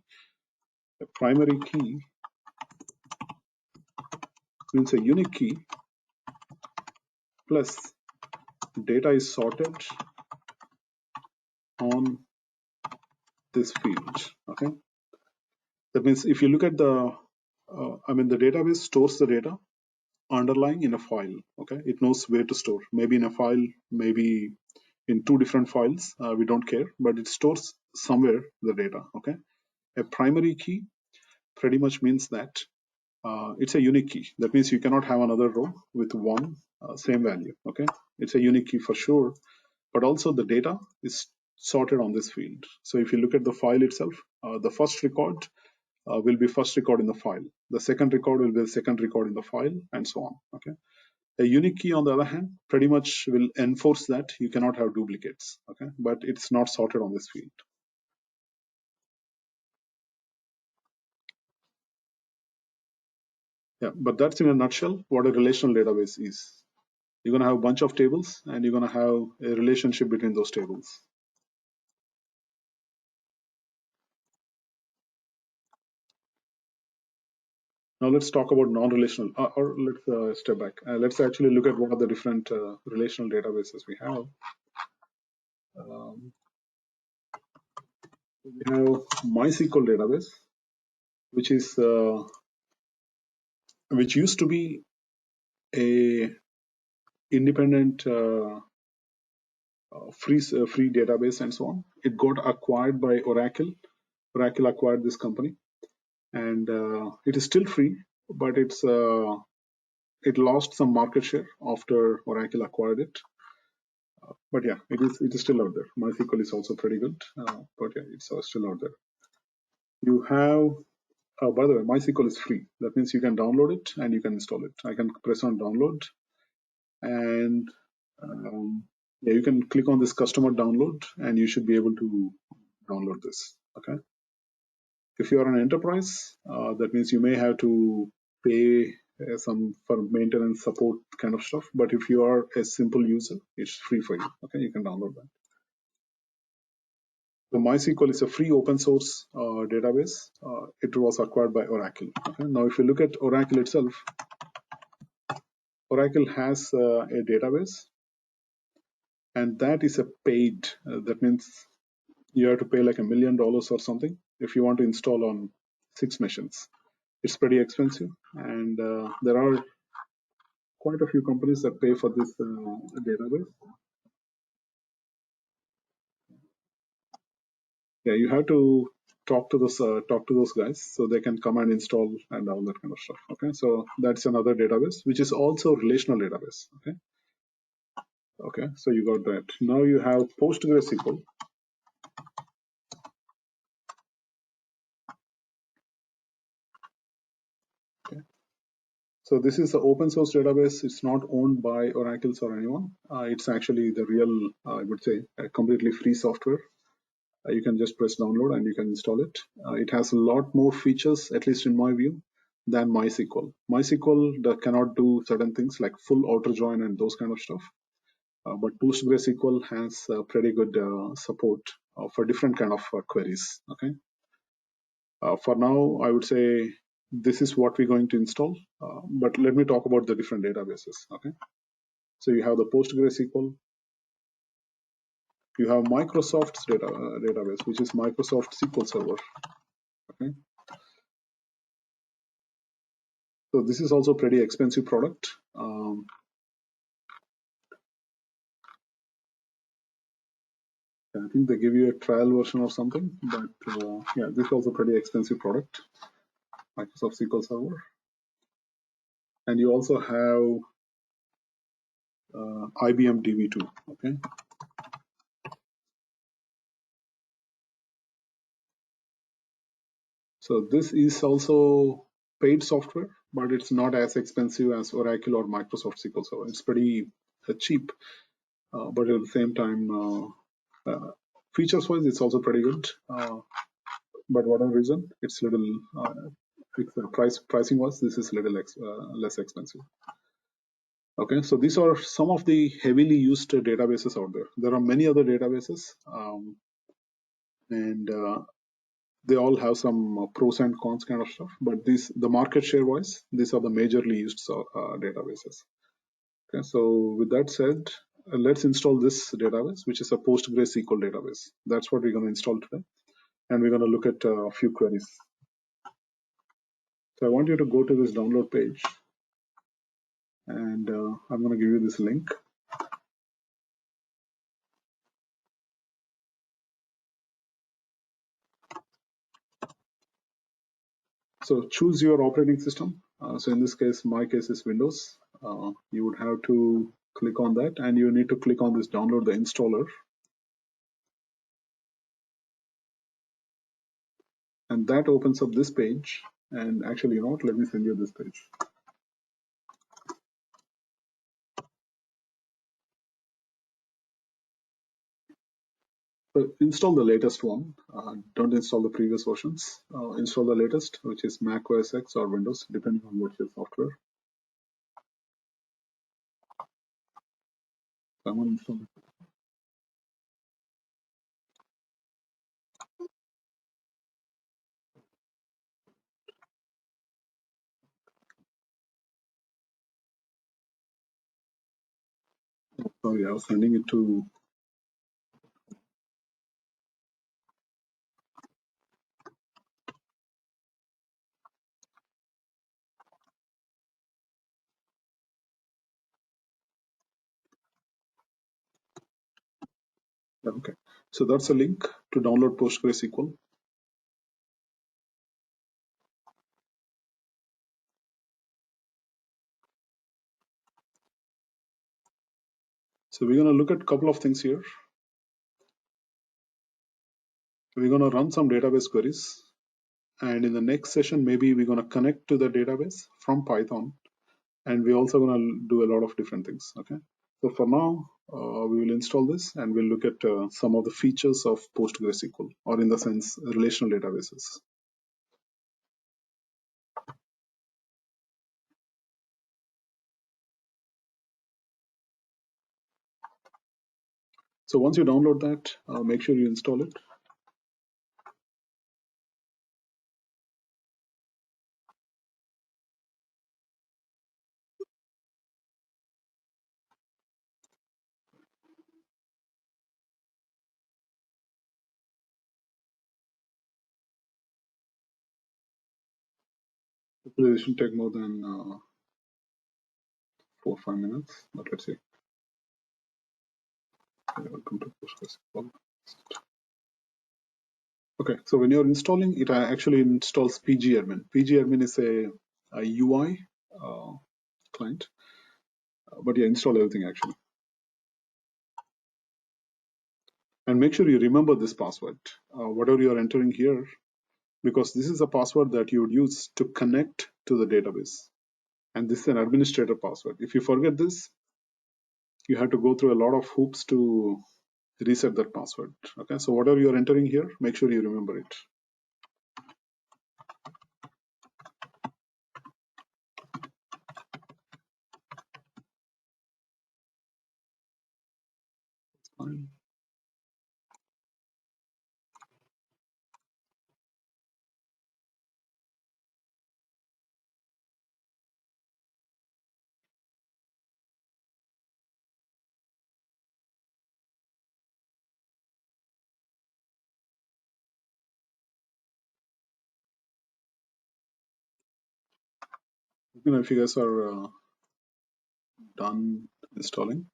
[SPEAKER 1] A primary key means a unique key plus data is sorted on this field. Okay, that means if you look at the database stores the data underlying in a file. Okay, it knows where to store, maybe in a file, maybe in two different files, we don't care, but it stores somewhere the data. Okay, a primary key pretty much means that it's a unique key. That means you cannot have another row with one same value. Okay, it's a unique key for sure, but also the data is sorted on this field. So if you look at the file itself, the first record will be first record in the file, the second record will be the second record in the file, and so on. Okay, a unique key, on the other hand, pretty much will enforce that you cannot have duplicates. Okay, but it's not sorted on this field. Yeah, but that's in a nutshell what a relational database is. You're going to have a bunch of tables and you're going to have a relationship between those tables. Now let's talk about non-relational, or let's step back. Let's actually look at what are the different relational databases we have. We have MySQL database, which is which used to be a independent free database and so on. It got acquired by Oracle. Oracle acquired this company, and it is still free, but it lost some market share after Oracle acquired it. But yeah, it is still out there. MySQL is also pretty good, but yeah, it's still out there. You have, by the way, MySQL is free. That means you can download it and you can install it. I can press on download, and yeah, you can click on this customer download, and you should be able to download this. Okay. If you are an enterprise, that means you may have to pay some for maintenance support kind of stuff. But if you are a simple user, it's free for you. Okay, you can download that. So MySQL is a free open source database. It was acquired by Oracle. Okay? Now, if you look at Oracle itself, Oracle has a database, and that is a paid. That means you have to pay like $1 million or something if you want to install on 6 machines. It's pretty expensive, and there are quite a few companies that pay for this database. Yeah, you have to talk to those guys so they can come and install and all that kind of stuff. Okay, so that's another database which is also relational database. Okay, so you got that. Now you have PostgreSQL. Okay, so this is an open source database. It's not owned by Oracles or anyone. It's actually the real, I would say, completely free software. You can just press download and you can install it. It has a lot more features, at least in my view, than MySQL. MySQL cannot do certain things like full outer join and those kind of stuff. But PostgreSQL has pretty good support for different kind of queries. Okay. For now, I would say this is what we're going to install. But let me talk about the different databases. Okay. So you have the PostgreSQL. You have Microsoft's database, which is Microsoft SQL Server. Okay. So this is also pretty expensive product. I think they give you a trial version or something, but yeah, this is also pretty expensive product, Microsoft SQL Server. And you also have IBM DB2. Okay, so this is also paid software, but it's not as expensive as Oracle or Microsoft SQL Server. It's pretty cheap, but at the same time, features-wise, it's also pretty good. But whatever reason, it's little pricing was this is little less expensive. Okay, so these are some of the heavily used databases out there. There are many other databases, and they all have some pros and cons kind of stuff. But the market share wise, these are the majorly used databases. Okay, so with that said, let's install this database, which is a PostgreSQL database. That's what we're going to install today, and we're going to look at a few queries. So I want you to go to this download page, and I'm going to give you this link. So choose your operating system. So in this case, my case is Windows. You would have to click on that, and you need to click on this download the installer. And that opens up this page. And actually, you know what? Let me send you this page. So install the latest one. Don't install the previous versions. Install the latest, which is Mac OS X or Windows, depending on what your software. So I'm going to install it. Sorry, I was sending it to. Okay. So that's a link to download PostgreSQL. So we're going to look at a couple of things here. We're going to run some database queries. And in the next session, maybe we're going to connect to the database from Python. And we're also going to do a lot of different things. Okay. So for now, we will install this and we'll look at some of the features of PostgreSQL, or in the sense, relational databases. So once you download that, make sure you install it. It shouldn't take more than 4 or 5 minutes, but let's see. Okay, welcome to PostgreSQL. Okay, so when you're installing, it actually installs pgadmin. Pgadmin is a UI client, but yeah, install everything actually. And make sure you remember this password, whatever you're entering here, because this is a password that you would use to connect to the database. And this is an administrator password. If you forget this, you have to go through a lot of hoops to reset that password. Okay, so whatever you're entering here, make sure you remember it. fine. Let me know if you guys are done installing.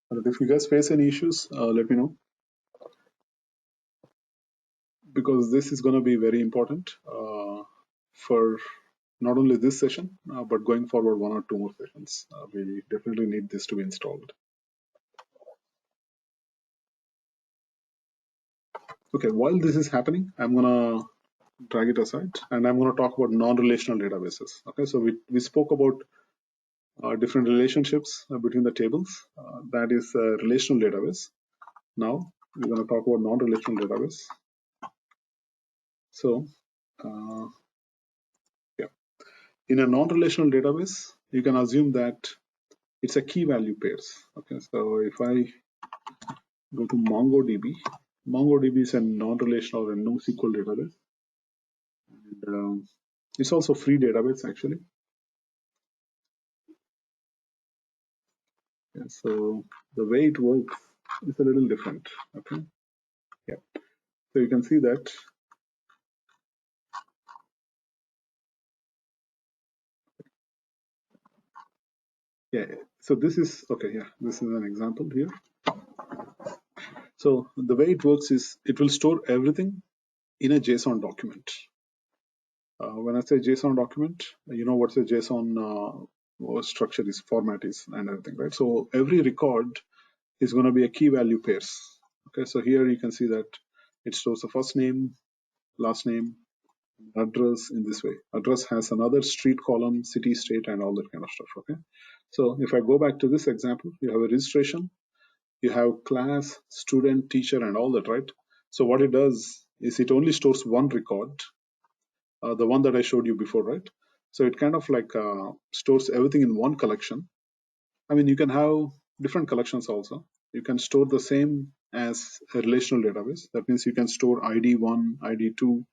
[SPEAKER 1] But if you guys face any issues, let me know, because this is going to be very important for not only this session, but going forward 1 or 2 more sessions. We definitely need this to be installed. Okay, while this is happening, I'm going to drag it aside and I'm going to talk about non-relational databases. Okay, so we spoke about different relationships between the tables. That is a relational database. Now we're going to talk about non-relational database. So yeah, in a non-relational database, you can assume that it's a key value pairs. Okay, so if I go to MongoDB, MongoDB is a non-relational or a NoSQL database. And, it's also free database actually. Yeah, so the way it works is a little different. Okay, yeah. So you can see that yeah. So this is okay. Yeah, this is an example here. So the way it works is it will store everything in a JSON document. When I say JSON document, you know what's a JSON structure is, format is, and everything, right? So every record is going to be a key value pairs. Okay, so here you can see that it stores the first name, last name, address in this way. Address has another street column, city, state, and all that kind of stuff. Okay, so if I go back to this example, you have a registration, you have class, student, teacher, and all that, right? So what it does is it only stores one record, the one that I showed you before, right? So it kind of like stores everything in one collection. I mean, you can have different collections also. You can store the same as a relational database. That means you can store ID1, ID2,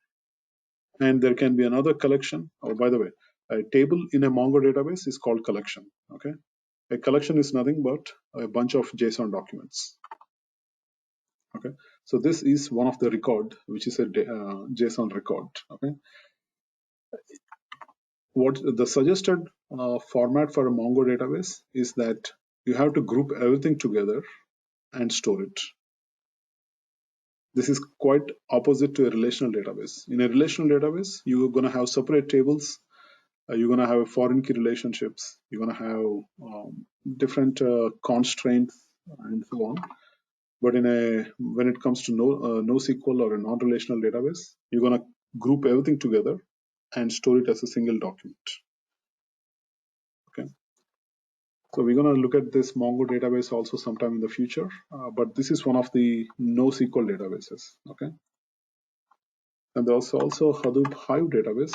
[SPEAKER 1] and there can be another collection. Oh, by the way, a table in a Mongo database is called collection. Okay, a collection is nothing but a bunch of JSON documents. Okay, so this is one of the record, which is a JSON record. Okay, what the suggested format for a Mongo database is that you have to group everything together and store it. This is quite opposite to a relational database. In a relational database, you're going to have separate tables. You're going to have foreign key relationships. You're going to have different constraints and so on. But when it comes to NoSQL or a non-relational database, you're going to group everything together and store it as a single document. Okay. So we're going to look at this Mongo database also sometime in the future, but this is one of the NoSQL databases. Okay. And there's also Hadoop Hive database.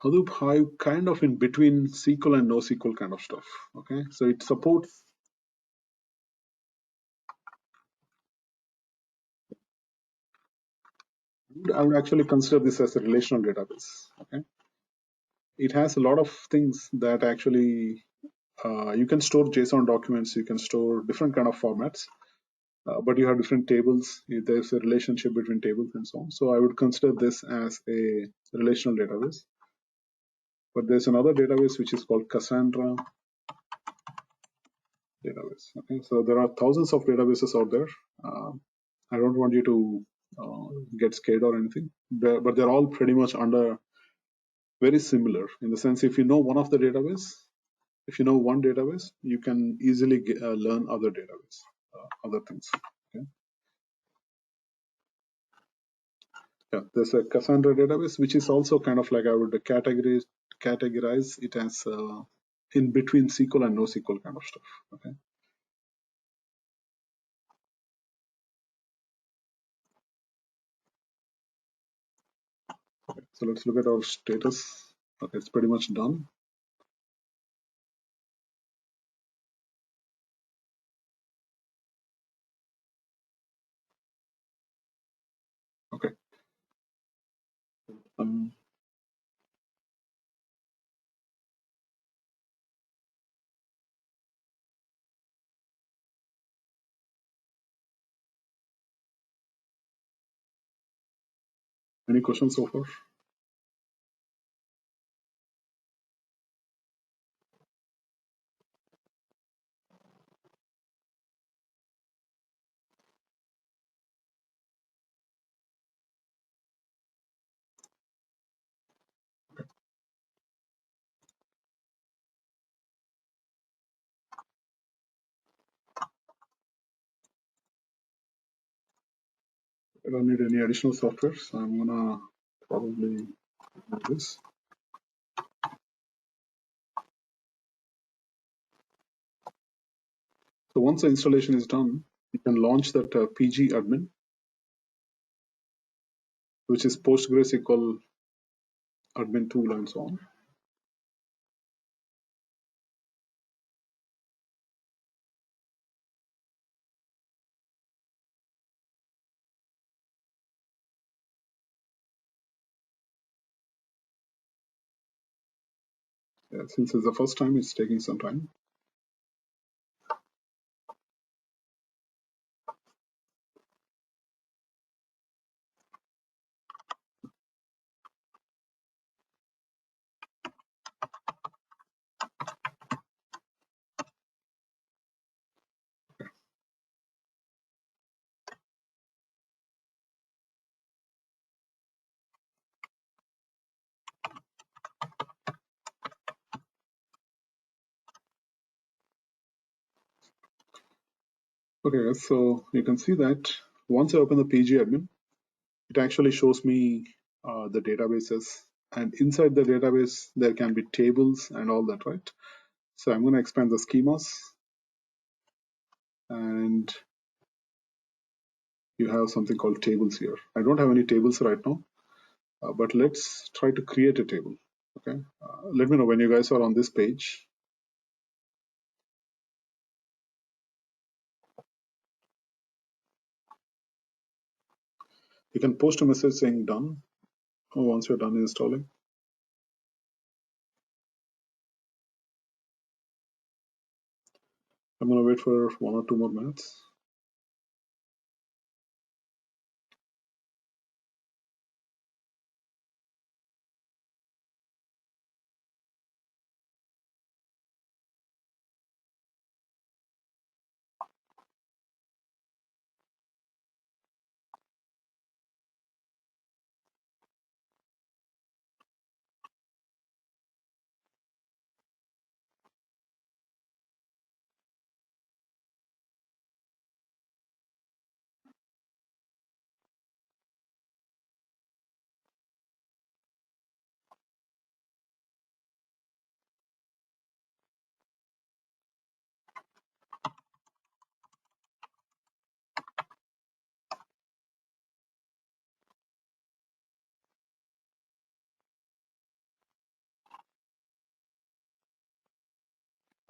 [SPEAKER 1] Hadoop Hive kind of in between SQL and NoSQL kind of stuff. Okay, so it supports. I would actually consider this as a relational database. Okay, it has a lot of things that actually you can store JSON documents. You can store different kind of formats, but you have different tables. There's a relationship between tables and so on. So I would consider this as a relational database. But there's another database which is called Cassandra. database. Okay, so there are thousands of databases out there. I don't want you to get scared or anything, but they're all pretty much under very similar in the sense if you know one of the database, if you know one database, you can easily learn other database, other things. Okay. Yeah, there's a Cassandra database, which is also kind of like I would categorize it as in between SQL and NoSQL kind of stuff. Okay. So let's look at our status. Okay, it's pretty much done. Okay. Um, any questions so far? I don't need any additional software, so I'm gonna probably do this. So once the installation is done, you can launch that PG admin, which is PostgreSQL admin tool and so on. Yeah, since it's the first time, it's taking some time. Okay, so you can see that once I open the PG admin, it actually shows me the databases, and inside the database there can be tables and all that, right? So I'm going to expand the schemas, and you have something called tables here. I don't have any tables right now, but let's try to create a table. Okay, let me know when you guys are on this page. You can post a message saying done once you're done installing. I'm going to wait for 1 or 2 more minutes.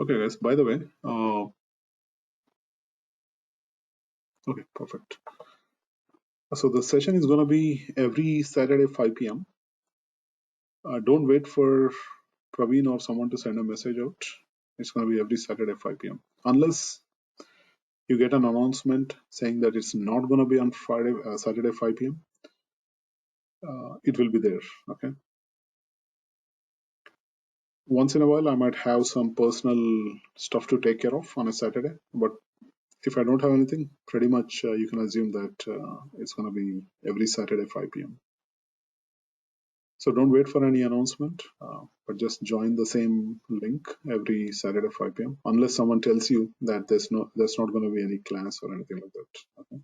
[SPEAKER 1] Okay, guys, by the way, okay, perfect. So the session is going to be every Saturday 5 p.m. Don't wait for Praveen or someone to send a message out. It's going to be every Saturday 5 p.m. Unless you get an announcement saying that it's not going to be on Friday, Saturday 5 p.m. It will be there. Okay. Once in a while, I might have some personal stuff to take care of on a Saturday, but if I don't have anything, pretty much you can assume that it's going to be every Saturday 5 p.m. So don't wait for any announcement, but just join the same link every Saturday 5 p.m. Unless someone tells you that there's not going to be any class or anything like that. Okay.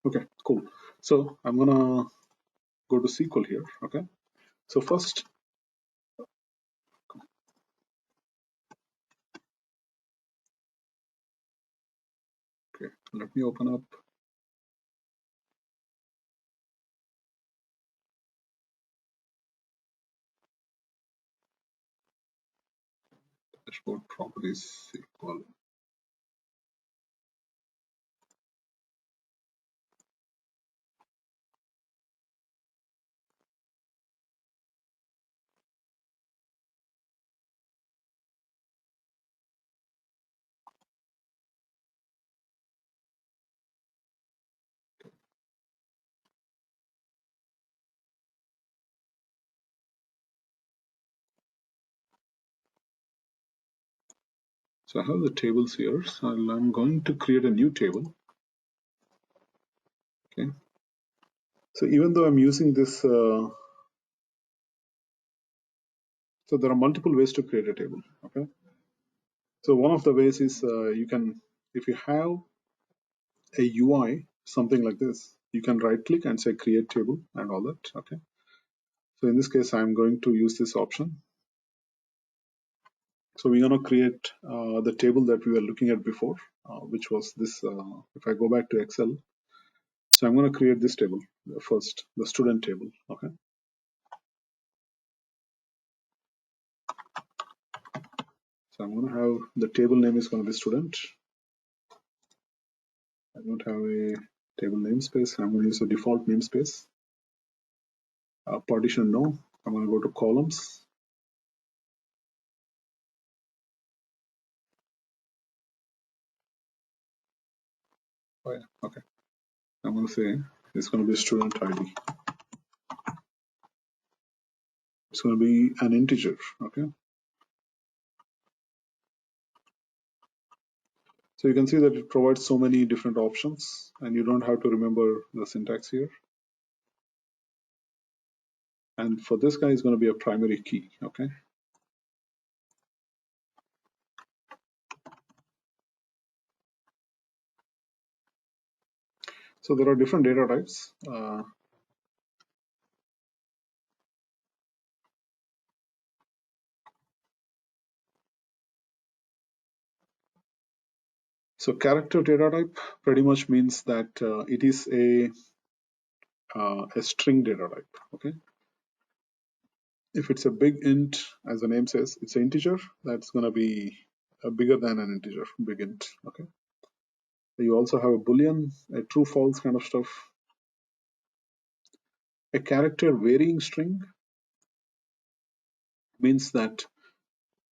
[SPEAKER 1] Okay, cool. So I'm gonna go to SQL here. Okay. So first, okay, let me open up. Dashboard properties SQL. So I have the tables here. So I'm going to create a new table. Okay. So even though I'm using this, so there are multiple ways to create a table. Okay. So one of the ways is you can, if you have a UI, something like this, you can right click and say create table and all that. Okay. So in this case, I'm going to use this option. So we're going to create the table that we were looking at before, which was this. If I go back to Excel, so I'm going to create this table first, the student table. Okay. So I'm going to have the table name is going to be student. I don't have a table namespace. I'm going to use a default namespace. Partition no. I'm going to go to columns. Oh yeah, okay. I'm going to say it's going to be student ID. It's going to be an integer. Okay. So you can see that it provides so many different options, and you don't have to remember the syntax here. And for this guy, it's going to be a primary key. Okay. So there are different data types. So character data type pretty much means that it is a string data type. Okay. If it's a big int, as the name says, it's an integer, that's going to be bigger than an integer, big int. Okay. You also have a boolean, a true false kind of stuff. A character varying string means that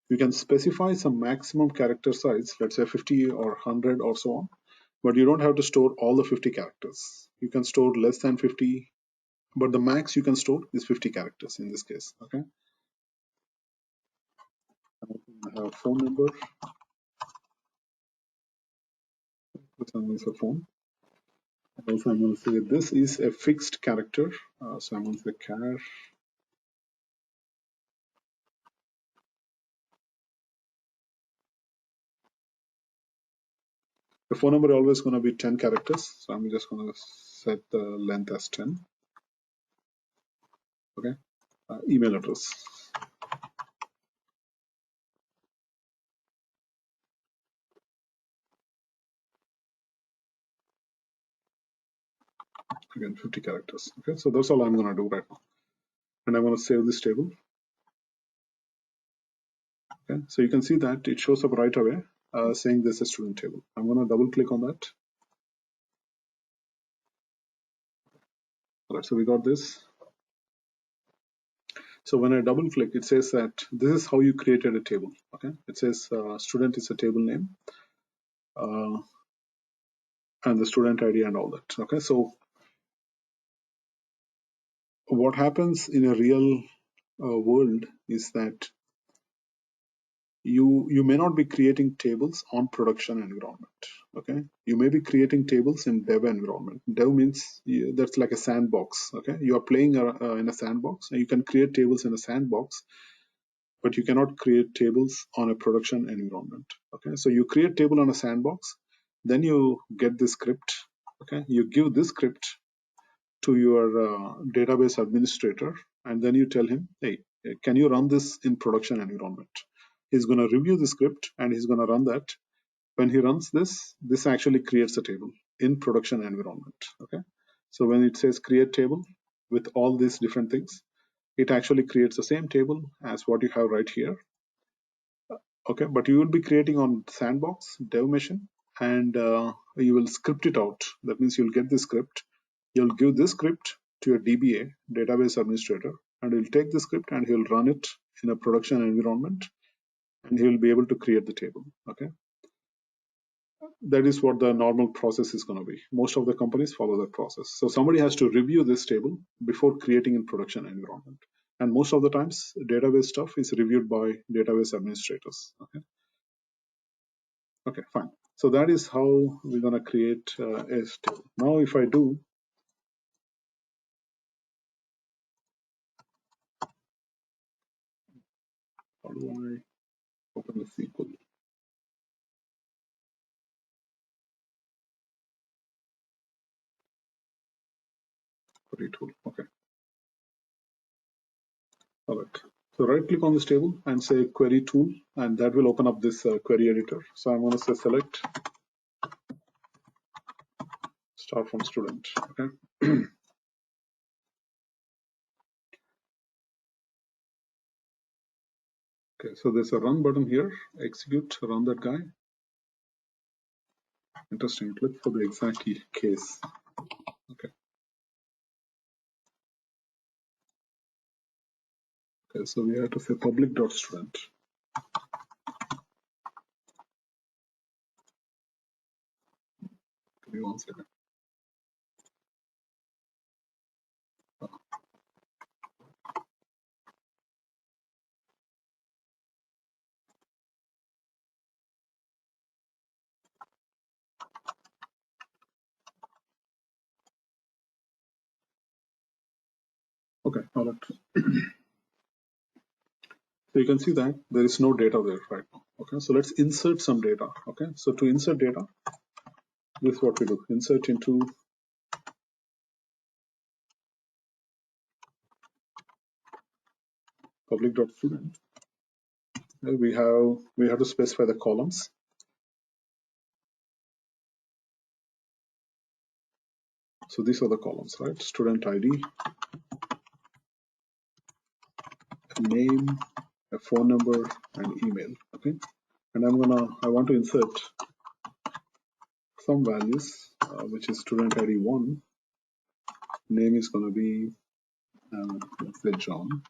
[SPEAKER 1] you can specify some maximum character size, let's say 50 or 100 or so on, but you don't have to store all the 50 characters. You can store less than 50, but the max you can store is 50 characters in this case. Okay. I have a phone number. This one is a phone. And also I'm going to say this is a fixed character. So I'm going to say char. The phone number is always going to be 10 characters. So I'm just going to set the length as 10. Okay. Email address. Again, 50 characters. Okay. So that's all I'm going to do right now. And I'm going to save this table. Okay. So you can see that it shows up right away saying this is a student table. I'm going to double click on that. All right. So we got this. So when I double click, it says that this is how you created a table. Okay, it says student is a table name, and the student ID and all that. Okay, so what happens in a real world is that you may not be creating tables on production environment. Okay, you may be creating tables in dev environment. Dev means that's like a sandbox. Okay, you are playing in a sandbox, and you can create tables in a sandbox, but you cannot create tables on a production environment. Okay, so you create table on a sandbox, then you get this script. Okay, you give this script to your database administrator, and then you tell him, hey, can you run this in production environment? He's going to review the script and he's going to run that. When he runs this, this actually creates a table in production environment. Okay, so when it says create table with all these different things, it actually creates the same table as what you have right here. Okay, but you will be creating on sandbox dev machine, and you will script it out. That means you'll get the script, you'll give this script to your DBA, database administrator, and he'll take the script and he'll run it in a production environment, and he'll be able to create the table. Okay, that is what the normal process is going to be. Most of the companies follow that process. So somebody has to review this table before creating in production environment, and most of the times database stuff is reviewed by database administrators. Okay. Okay, fine. So that is how we're going to create a table. Now, if I do, how do I open the SQL query tool? Okay, all right. So right click on this table and say query tool, and that will open up this query editor. So I'm going to say select start from student. Okay. Okay, so there's a run button here. Execute, run that guy. Interesting. Look for the exact case. Okay. Okay, so we have to say public.student. Give me 1 second. Okay, all right. So you can see that there is no data there right now. Okay, so let's insert some data. Okay, so to insert data, this is what we do. Insert into public.student. We have to specify the columns. So these are the columns, right? Student ID, a name, a phone number, and email. Okay, and I want to insert some values, which is student ID 1. Name is going to be let's say John.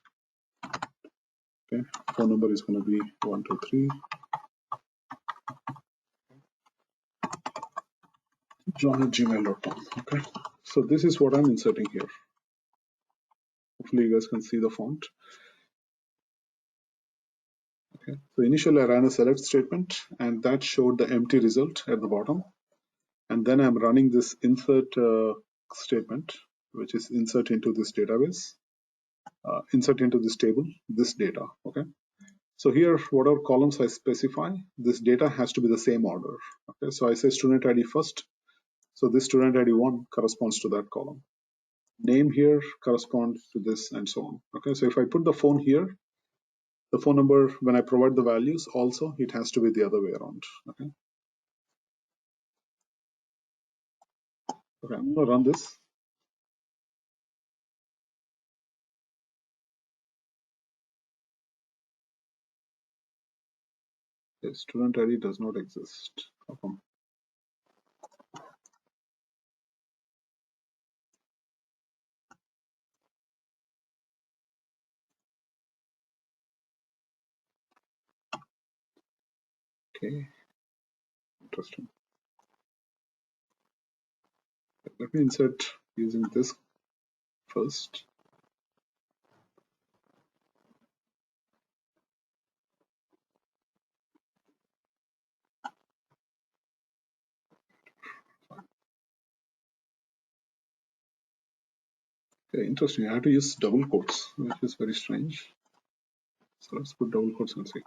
[SPEAKER 1] Okay, phone number is going to be 123. John@gmail.com. Okay, so this is what I'm inserting here. Hopefully you guys can see the font. Okay, so initially I ran a select statement and that showed the empty result at the bottom. And then I'm running this insert statement, which is insert into this database, insert into this table, this data. Okay, so here, whatever columns I specify, this data has to be the same order. Okay, so I say student ID first. So this student ID 1 corresponds to that column. Name here corresponds to this, and so on. Okay, so if I put the phone here, the phone number, when I provide the values, also it has to be the other way around. Okay, okay, I'm going to run this. The student ID does not exist. How come? Okay, interesting. Let me insert using this first. Okay, interesting. I have to use double quotes, which is very strange. So let's put double quotes and see.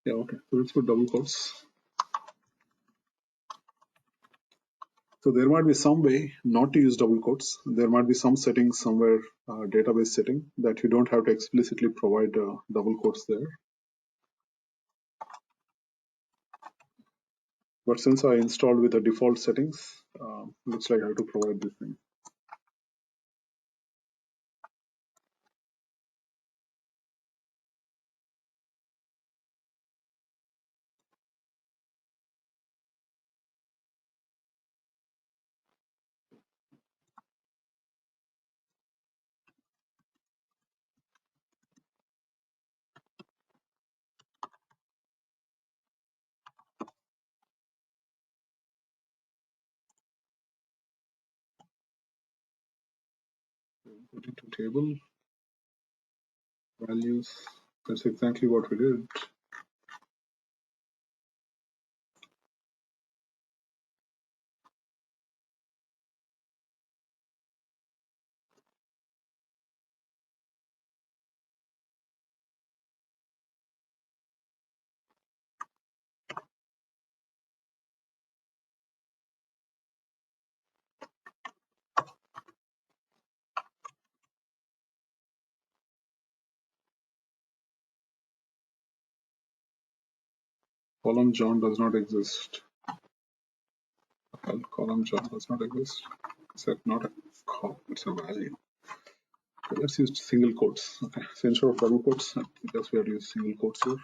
[SPEAKER 1] Yeah, okay. So let's put double quotes. So there might be some way not to use double quotes. There might be some settings somewhere, database setting, that you don't have to explicitly provide double quotes there. But since I installed with the default settings, looks like I have to provide this thing. Put into table, values. That's exactly what we did. Column John does not exist. Column John does not exist. It's not a column, it's a value. So let's use single quotes. Okay, so instead of double quotes, because we have to use single quotes here.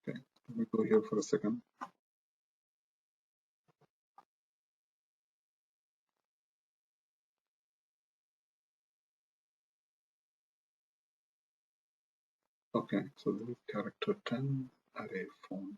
[SPEAKER 1] Okay, let me go here for a second. Okay, so this is character 10, array phone.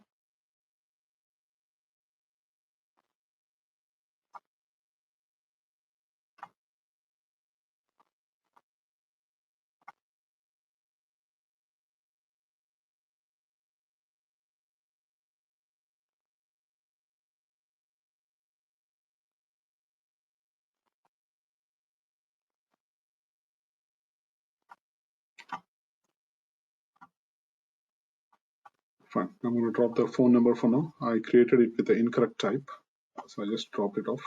[SPEAKER 1] Fine, I'm going to drop the phone number for now. I created it with the incorrect type, so I just dropped it off.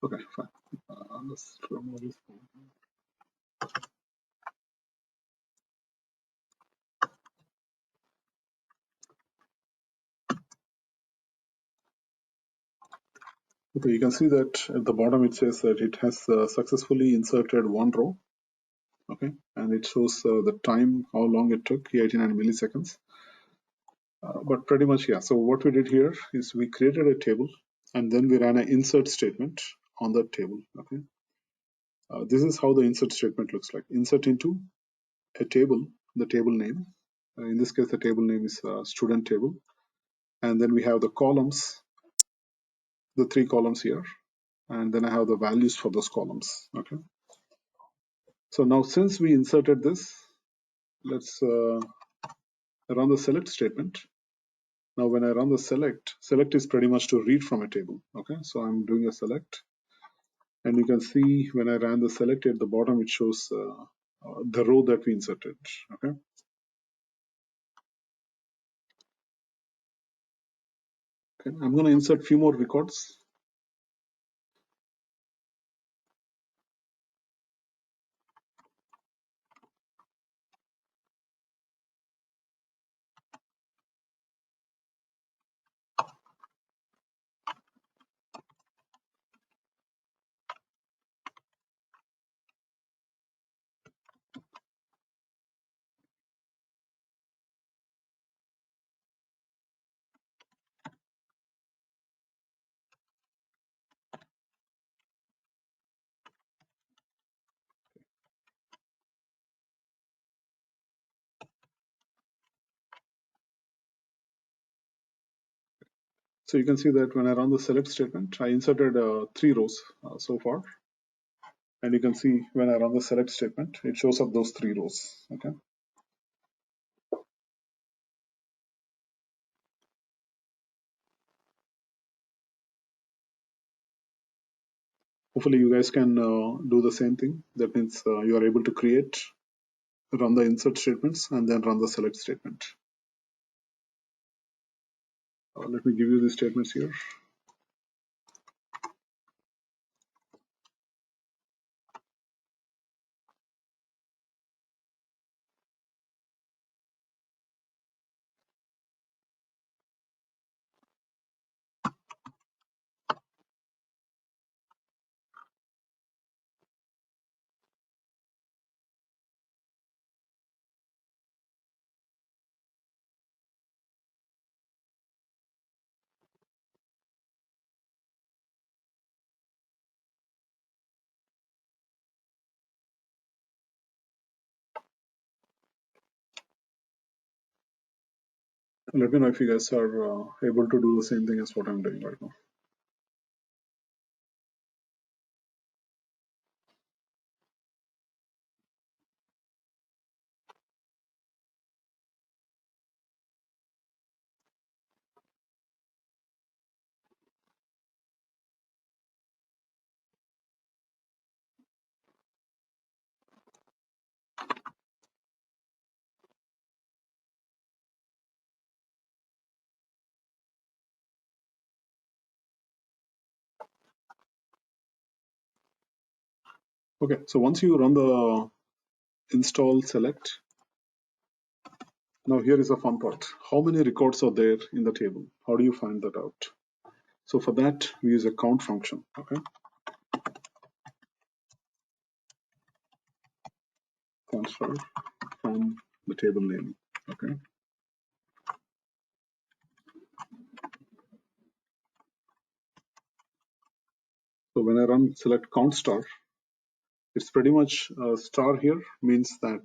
[SPEAKER 1] Okay, fine. Let's remove this phone. Okay, you can see that at the bottom it says that it has successfully inserted one row. Okay, and it shows the time, how long it took, 89 milliseconds. But pretty much, yeah. So what we did here is we created a table and then we ran an insert statement on that table. Okay, this is how the insert statement looks like. Insert into a table, the table name. In this case, the table name is student table, and then we have the columns, the three columns here, and then I have the values for those columns. Okay. So now since we inserted this, let's run the select statement. Now when I run the select is pretty much to read from a table. Okay, so I'm doing a select, and you can see when I ran the select at the bottom, it shows the row that we inserted. Okay. Okay, I'm going to insert few more records. So you can see that when I run the select statement, I inserted 3 rows so far. And you can see when I run the select statement, it shows up those 3 rows. Okay. Hopefully you guys can do the same thing. That means you are able to create, run the insert statements, and then run the select statement. Let me give you the statements here. Let me know if you guys are able to do the same thing as what I'm doing right now. Okay, so once you run the install select, now here is a fun part. How many records are there in the table? How do you find that out? So for that, we use a count function. Okay, transfer from the table name. Okay, so when I run select count star, it's pretty much star here means that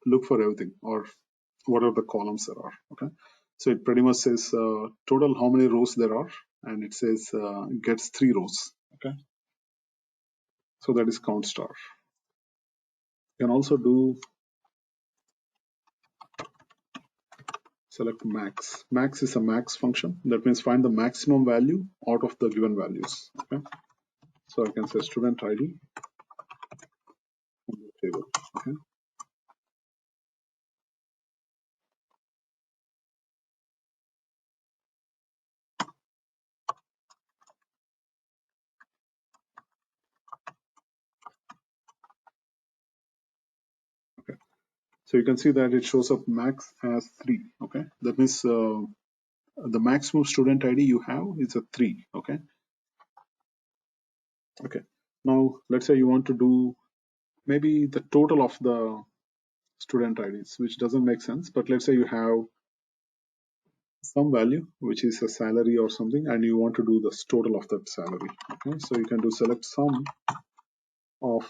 [SPEAKER 1] look for everything or whatever the columns there are. Okay, so it pretty much says total how many rows there are, and it says gets 3 rows. Okay, so that is count star. You can also do select max. Max is a max function. That means find the maximum value out of the given values. Okay, so I can say student ID from the table. Okay, okay. So you can see that it shows up max as 3. Okay, that means the maximum student ID you have is a 3. Okay, okay. Now let's say you want to do maybe the total of the student IDs, which doesn't make sense. But let's say you have some value, which is a salary or something, and you want to do the total of that salary. Okay, so you can do select sum of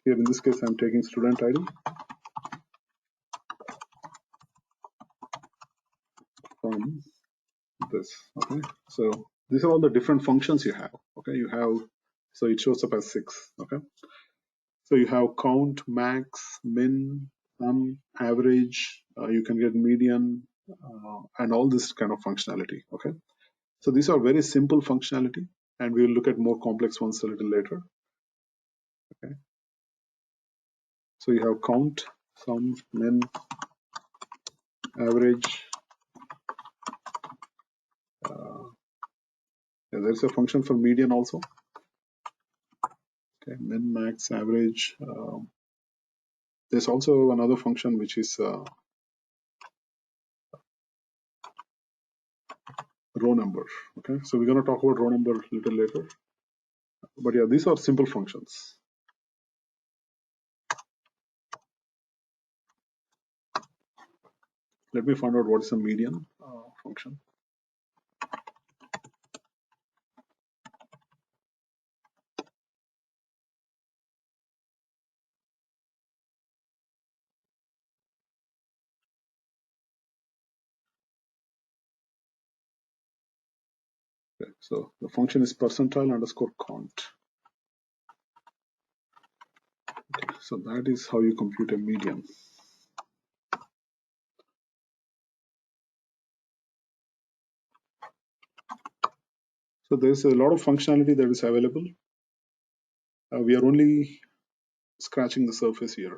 [SPEAKER 1] here in this case I'm taking student ID from this. Okay, so these are all the different functions you have. Okay, you have, so it shows up as 6. Okay, so you have count, max, min, sum, average, you can get median, and all this kind of functionality. Okay, so these are very simple functionality, and we'll look at more complex ones a little later. Okay, so you have count, sum, min, average. There's a function for median also. Okay, min, max, average. There's also another function which is row number. Okay, so we're going to talk about row number a little later. But yeah, these are simple functions. Let me find out what is a median function. Okay, so the function is percentile underscore count. Okay, so that is how you compute a median. So there's a lot of functionality that is available. We are only scratching the surface here.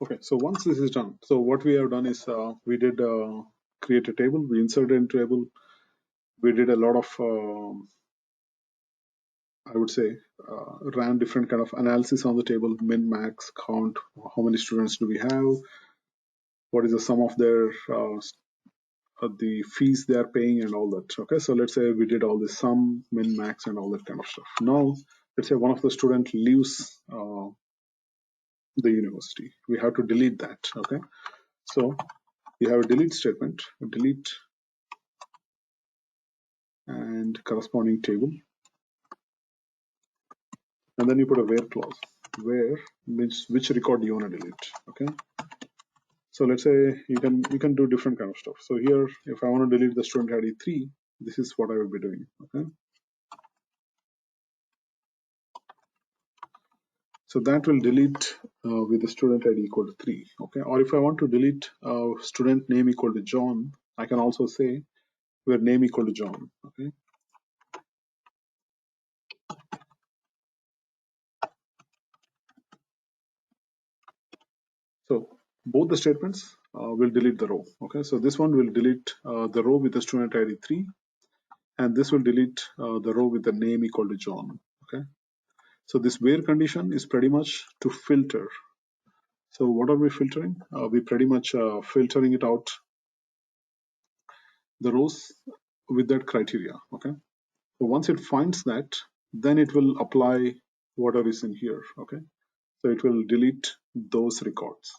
[SPEAKER 1] Okay, so once this is done, so what we have done is we did create a table, we inserted a table, we did a lot of, I would say, ran different kind of analysis on the table, min, max, count, how many students do we have, what is the sum of their the fees they are paying and all that. Okay, so let's say we did all the sum, min, max, and all that kind of stuff. Now, let's say one of the student leaves the university. We have to delete that. Okay, so you have a delete statement, a delete and corresponding table, and then you put a where clause. Where means which record you want to delete. Okay, so let's say you can do different kind of stuff. So here, if I want to delete the student ID 3, this is what I will be doing. Okay, so that will delete with the student ID equal to 3. Okay, or if I want to delete student name equal to John, I can also say where name equal to John. Okay, so both the statements will delete the row. Okay, so this one will delete the row with the student ID 3, and this will delete the row with the name equal to John. Okay, so this where condition is pretty much to filter. So what are we filtering? We pretty much filtering it out the rows with that criteria. Okay, so once it finds that, then it will apply whatever is in here. Okay, so it will delete those records.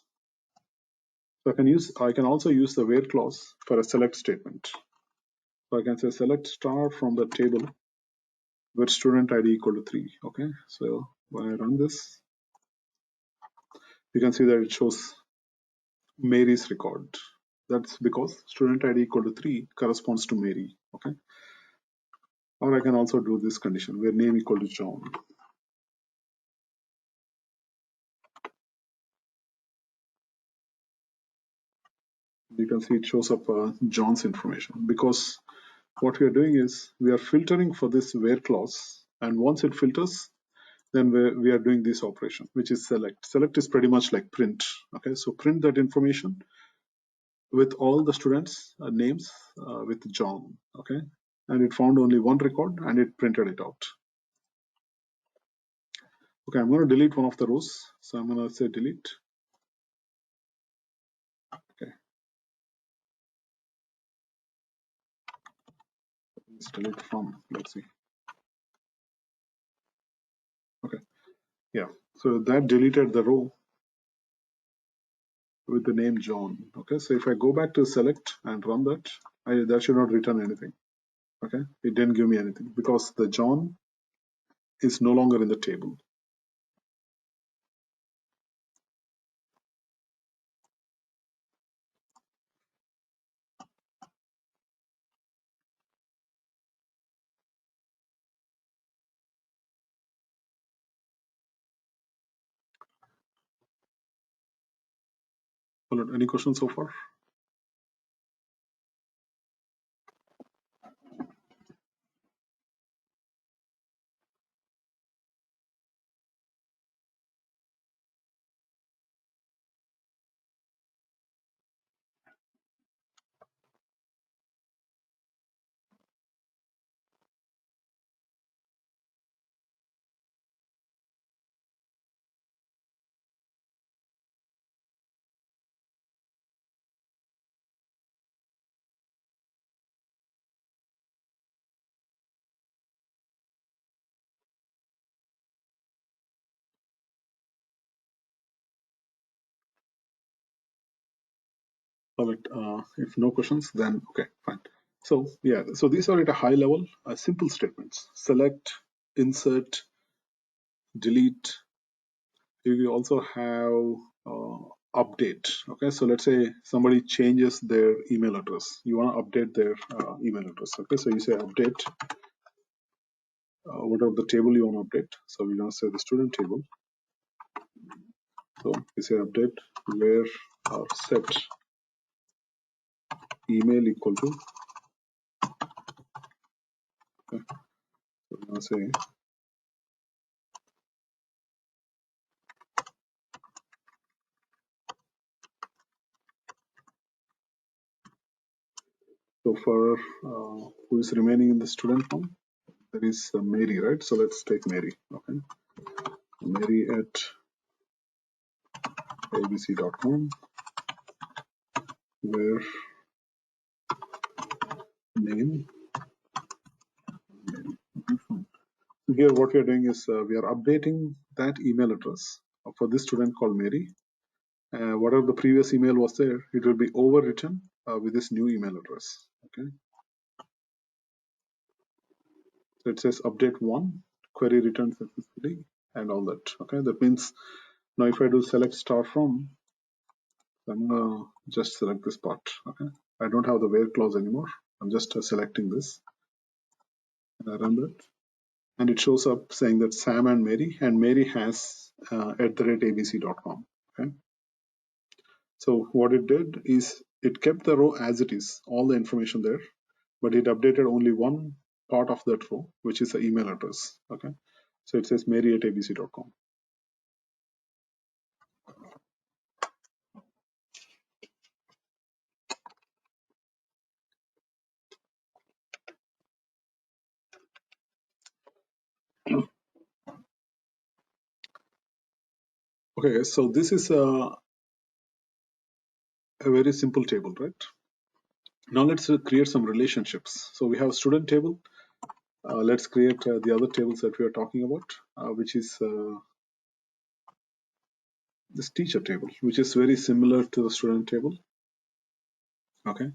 [SPEAKER 1] So I can also use the where clause for a select statement. So I can say select star from the table where student ID equal to 3. Okay, so when I run this, you can see that it shows Mary's record. That's because student ID equal to 3 corresponds to Mary. Okay, or I can also do this condition where name equal to John. You can see it shows up John's information, because what we are doing is we are filtering for this where clause, and once it filters, then we are doing this operation, which is select. Select is pretty much like print. Okay, so print that information with all the students' names with John. Okay, and it found only one record and it printed it out. Okay, I'm going to delete one of the rows, so I'm going to say delete. Okay, let's delete from. Let's see. Okay, yeah. So that deleted the row with the name John. Okay, so if I go back to select and run that, that should not return anything. Okay, it didn't give me anything because the John is no longer in the table. Any questions so far? Perfect. If no questions, then okay, fine. So yeah, so these are at a high level, simple statements: select, insert, delete. You also have update. Okay, so let's say somebody changes their email address. You want to update their email address. Okay, so you say update whatever the table you want to update. So we're going to say the student table. So we say update where set email equal to. Okay, so we're going to say so for who is remaining in the student form, there is Mary, right? So let's take Mary. Okay, Mary at abc.com, where name. Here what we are doing is we are updating that email address for this student called Mary. Whatever the previous email was there, it will be overwritten with this new email address. Okay, so it says update one, query returned successfully, and all that. Okay, that means now if I do select star from, I'm gonna just select this part. Okay, I don't have the where clause anymore. I'm just selecting this, and I run that, and it shows up saying that Sam and Mary has @abc.com. Okay, so what it did is it kept the row as it is, all the information there, but it updated only one part of that row, which is the email address. Okay, so it says Mary@abc.com. Okay, so this is a very simple table, right? Now let's create some relationships. So we have student table. Let's create the other tables that we are talking about, which is this teacher table, which is very similar to the student table. Okay,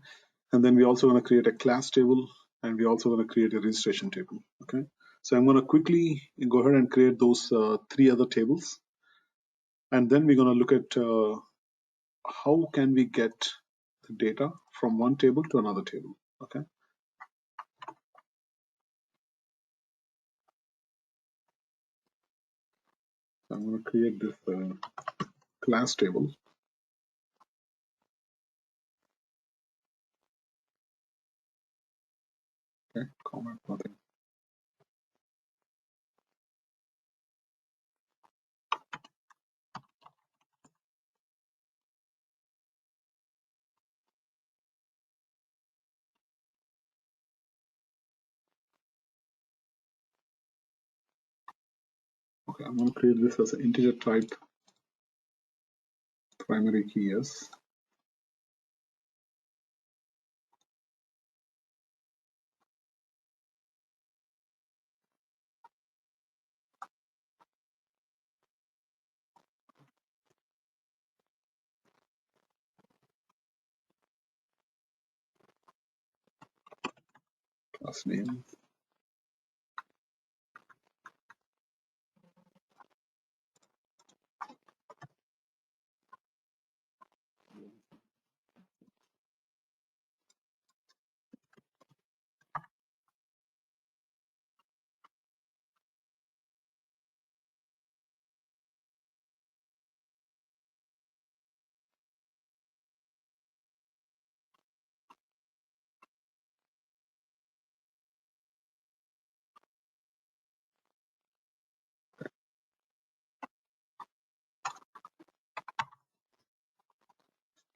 [SPEAKER 1] and then we're also going to create a class table, and we're also going to create a registration table. Okay, so I'm going to quickly go ahead and create those three other tables, and then we're going to look at how can we get the data from one table to another table. Okay, so I'm going to create this class table. Okay, comment nothing. Okay, I'm going to create this as an integer type primary key as class name.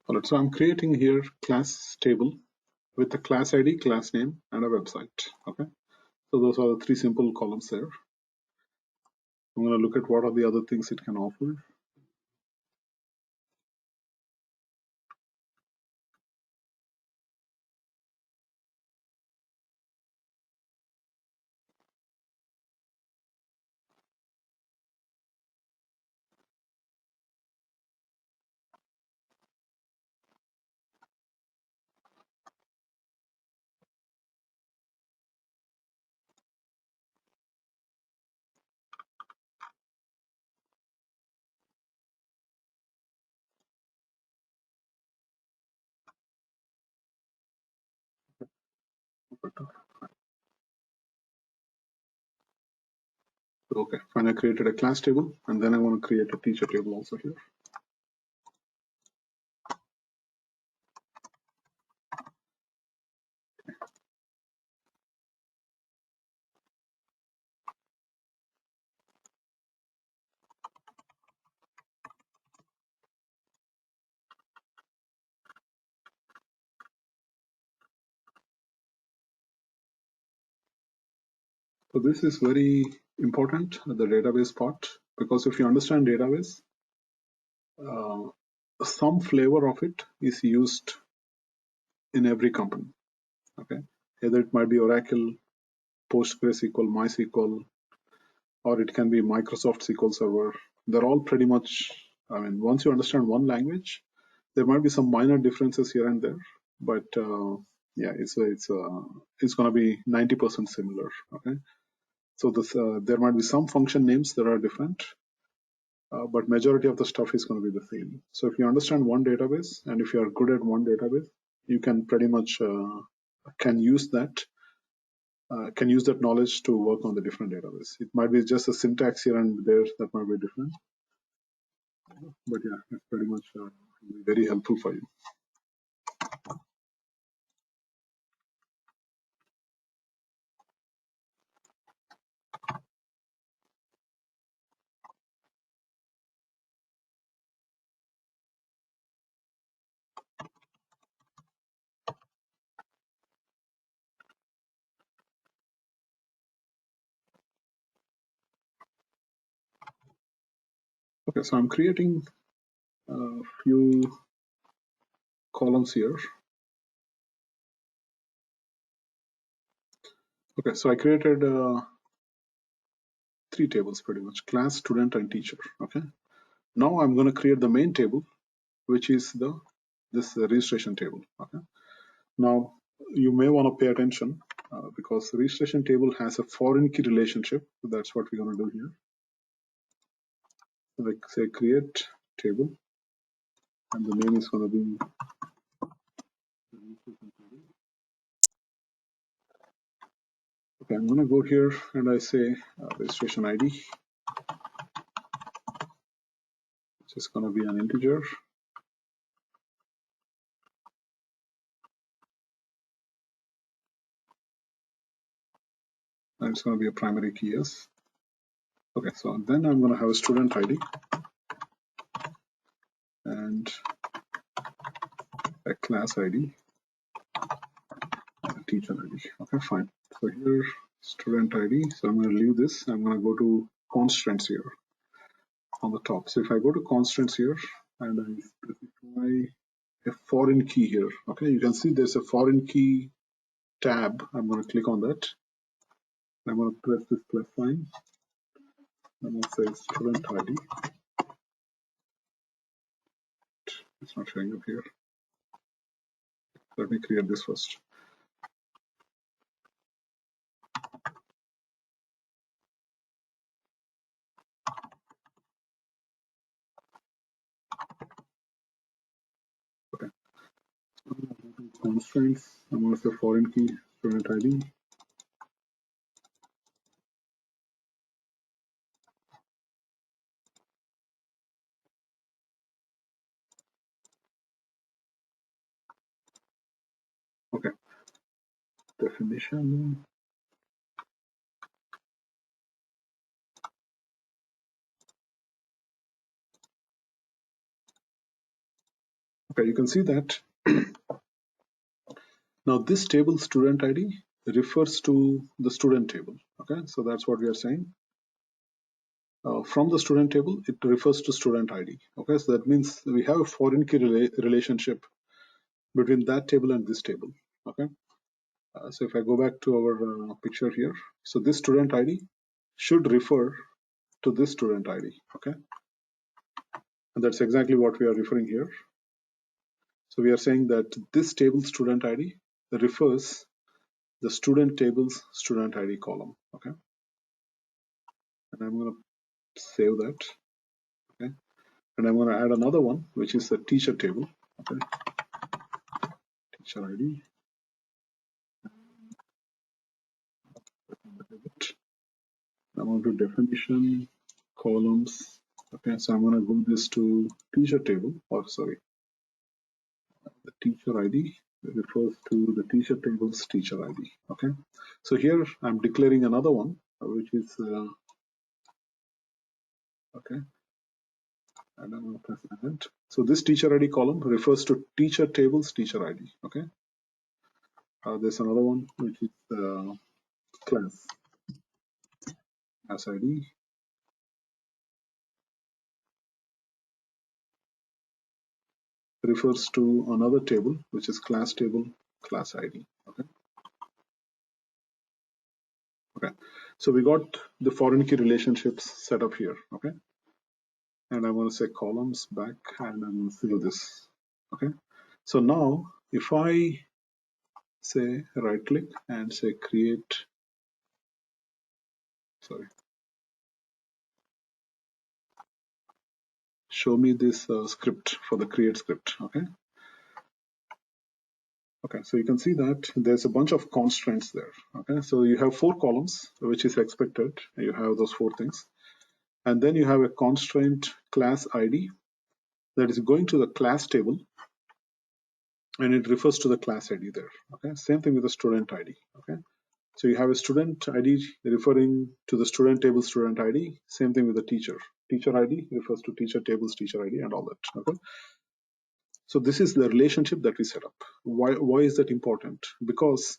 [SPEAKER 1] All right, so I'm creating here class table with a class ID, class name, and a website. Okay, so those are the three simple columns there. I'm going to look at what are the other things it can offer. Okay, fine. I created a class table, and then I want to create a teacher table also here. So this is very important, the database part, because if you understand database, uh, some flavor of it is used in every company. Okay, either it might be Oracle, PostgreSQL, MySQL, or it can be Microsoft SQL Server. They're all pretty much, I mean, once you understand one language, there might be some minor differences here and there, but yeah, it's going to be 90% similar. Okay, so this there might be some function names that are different, but majority of the stuff is going to be the same. So if you understand one database and if you are good at one database, you can pretty much can use that knowledge to work on the different database. It might be just a syntax here and there that might be different, but yeah, it's pretty much very helpful for you. Okay, so I'm creating a few columns here. Okay, so I created 3 tables pretty much: class, student, and teacher. Okay, now I'm going to create the main table, which is this registration table. Okay, now you may want to pay attention because the registration table has a foreign key relationship. So that's what we're going to do here. Like say create table, and the name is going to be okay. I'm going to go here and I say registration ID, which is going to be an integer. And it's going to be a primary key, yes. Okay, so then I'm going to have a student ID and a class ID and a teacher ID. Okay, fine. So here, student ID. So I'm going to leave this. I'm going to go to constraints here on the top. So if I go to constraints here and I specify a foreign key here, okay, you can see there's a foreign key tab. I'm going to click on that. I'm going to press this plus sign. I'm going to say student ID. It's not showing up here. Let me create this first. Okay. Constraints. I'm going to say foreign key student ID. Okay. Definition. Okay, you can see that now this table student ID refers to the student table. Okay, so that's what we are saying. From the student table, it refers to student ID. Okay, so that means we have a foreign key relationship between that table and this table. Okay, so if I go back to our picture here, so this student ID should refer to this student ID. Okay, and that's exactly what we are referring here. So we are saying that this table student ID refers the student table's student ID column. Okay, and I'm going to save that. Okay, and I'm going to add another one, which is the teacher table. Okay, teacher ID. pivot. I'm going to definition, columns. Okay, so I'm going to go this to teacher table, or sorry, the teacher ID refers to the teacher table's teacher ID. Okay, so here I'm declaring another one, which is okay, and I'm going to press add. So this teacher ID column refers to teacher table's teacher ID. Okay, there's another one which is class ID refers to another table which is class table class ID. Okay. Okay. So we got the foreign key relationships set up here. Okay. And I'm going to say columns back and I'm going to fill this. Okay. So now if I say right click and say create, sorry, show me this script for the create script. Okay. Okay, so you can see that there's a bunch of constraints there. Okay, so you have 4 columns, which is expected. You have those 4 things. And then you have a constraint class ID that is going to the class table and it refers to the class ID there. Okay, same thing with the student ID. Okay, so you have a student ID referring to the student table student ID. Same thing with the teacher. Teacher ID refers to teacher tables teacher ID and all that. Okay, so this is the relationship that we set up. Why is that important? Because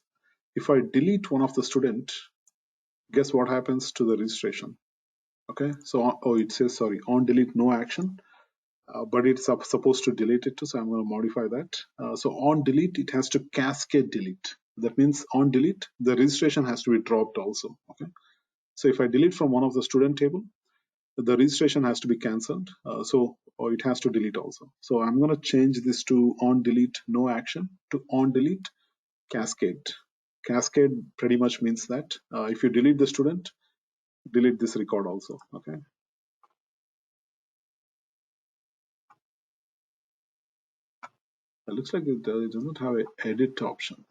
[SPEAKER 1] if I delete one of the student, guess what happens to the registration? Okay, so it says sorry on delete no action. But it's supposed to delete it too, so I'm going to modify that. So on delete, it has to cascade delete. That means on delete, the registration has to be dropped also. Okay. So if I delete from one of the student table, the registration has to be cancelled. Or it has to delete also. So I'm going to change this to on delete no action to on delete cascade. Cascade pretty much means that if you delete the student, delete this record also. Okay. It looks like it doesn't have an edit option.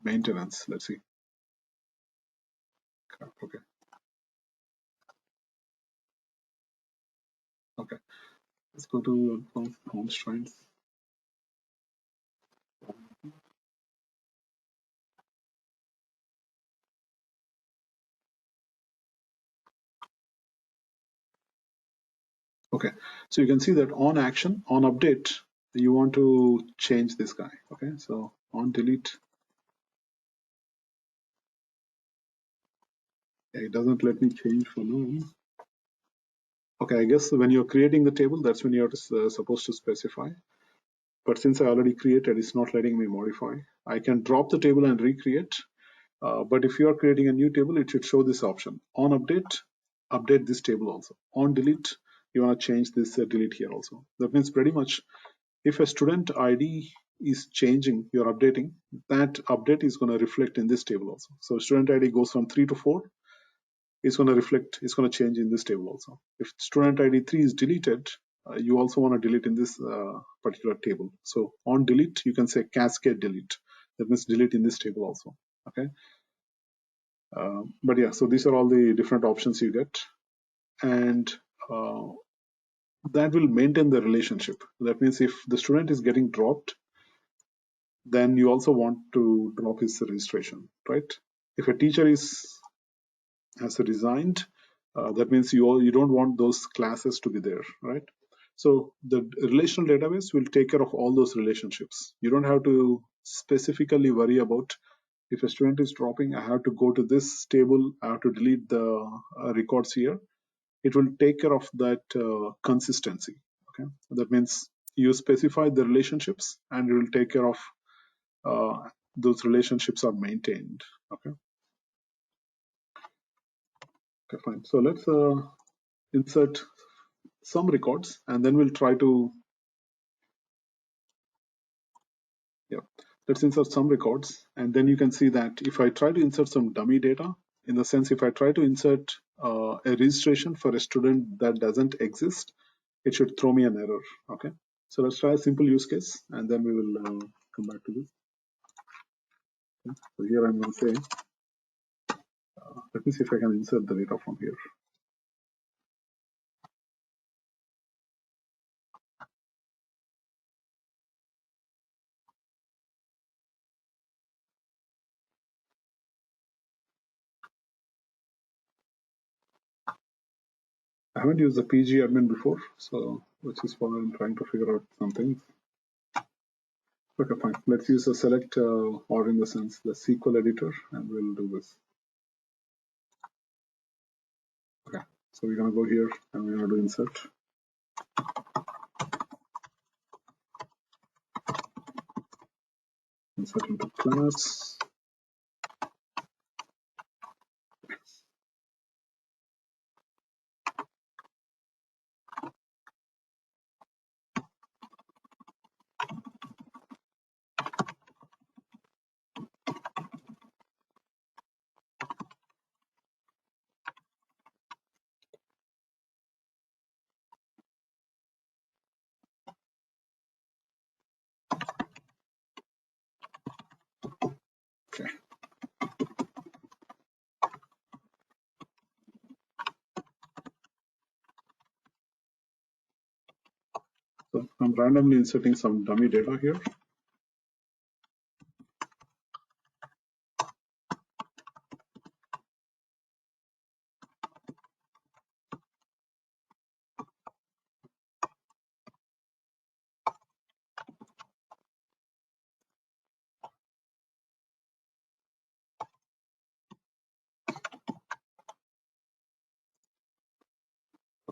[SPEAKER 1] Maintenance. Let's see. Okay. Okay. Let's go to advanced constraints. Okay. So you can see that on action, on update, you want to change this guy. Okay. So on delete, it doesn't let me change for now. Okay. I guess when you're creating the table, that's when you're supposed to specify. But since I already created, it's not letting me modify. I can drop the table and recreate. But if you are creating a new table, it should show this option. On update, update this table also. On delete, you want to change this delete here also. That means pretty much if a student ID is changing, you're updating, that update is going to reflect in this table also. So student ID goes from 3 to 4, it's going to reflect, it's going to change in this table also. If student ID 3 is deleted, you also want to delete in this particular table. So on delete, you can say cascade delete. That means delete in this table also. Okay. But yeah, so these are all the different options you get, and that will maintain the relationship. That means if the student is getting dropped, then you also want to drop his registration, right? If a teacher has resigned, that means you don't want those classes to be there, right? So the relational database will take care of all those relationships. You don't have to specifically worry about if a student is dropping, I have to go to this table, I have to delete the records here. It will take care of that consistency. Okay, that means you specify the relationships, and it will take care of those relationships are maintained. Okay. Okay, fine. So let's insert some records, and then we'll try to let's insert some records, and then you can see that if I try to insert some dummy data, in the sense if I try to insert a registration for a student that doesn't exist, it should throw me an error. Okay, so let's try a simple use case, and then we will come back to this. So here I'm going to say, let me see if I can insert the data from here. I haven't used the PG admin before, so which is why I'm trying to figure out something. Okay, fine. Let's use the select or in the sense the SQL editor, and we'll do this. Okay, so we're gonna go here and we're gonna do insert. Insert into class. Okay. So I'm randomly inserting some dummy data here.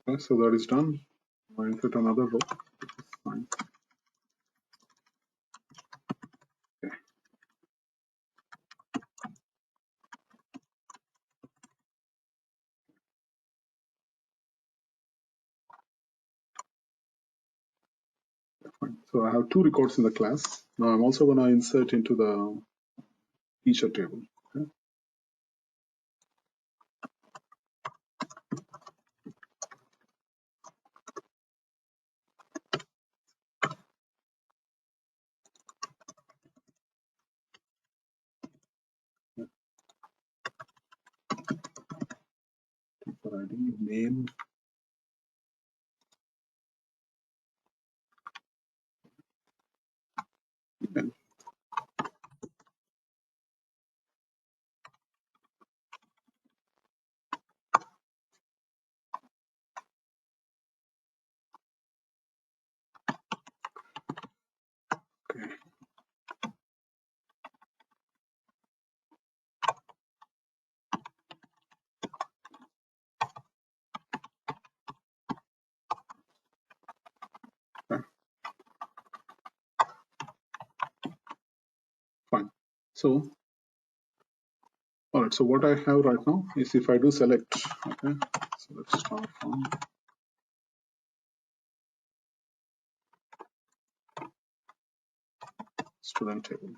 [SPEAKER 1] Okay, so that is done. I insert another row. Fine. Okay. Fine. So I have two records in the class. Now I'm also going to insert into the teacher table. Okay. Teacher ID, name, email. Okay. Okay. Fine. So, all right. So what I have right now is if I do select, okay. So let's start from student table.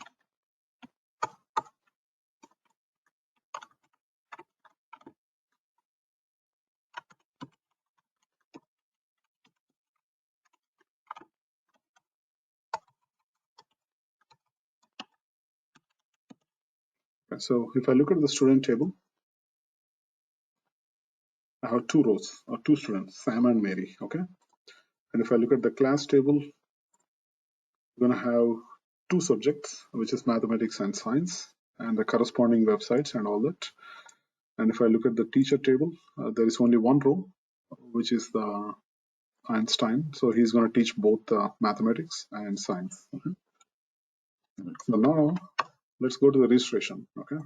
[SPEAKER 1] Okay. So if I look at the student table, I have two rows or two students, Sam and Mary. Okay. And if I look at the class table, we're going to have two subjects, which is mathematics and science, and the corresponding websites and all that. And if I look at the teacher table, there is only one row, which is the Einstein. So he's going to teach both mathematics and science. Okay. So now let's go to the registration. Okay.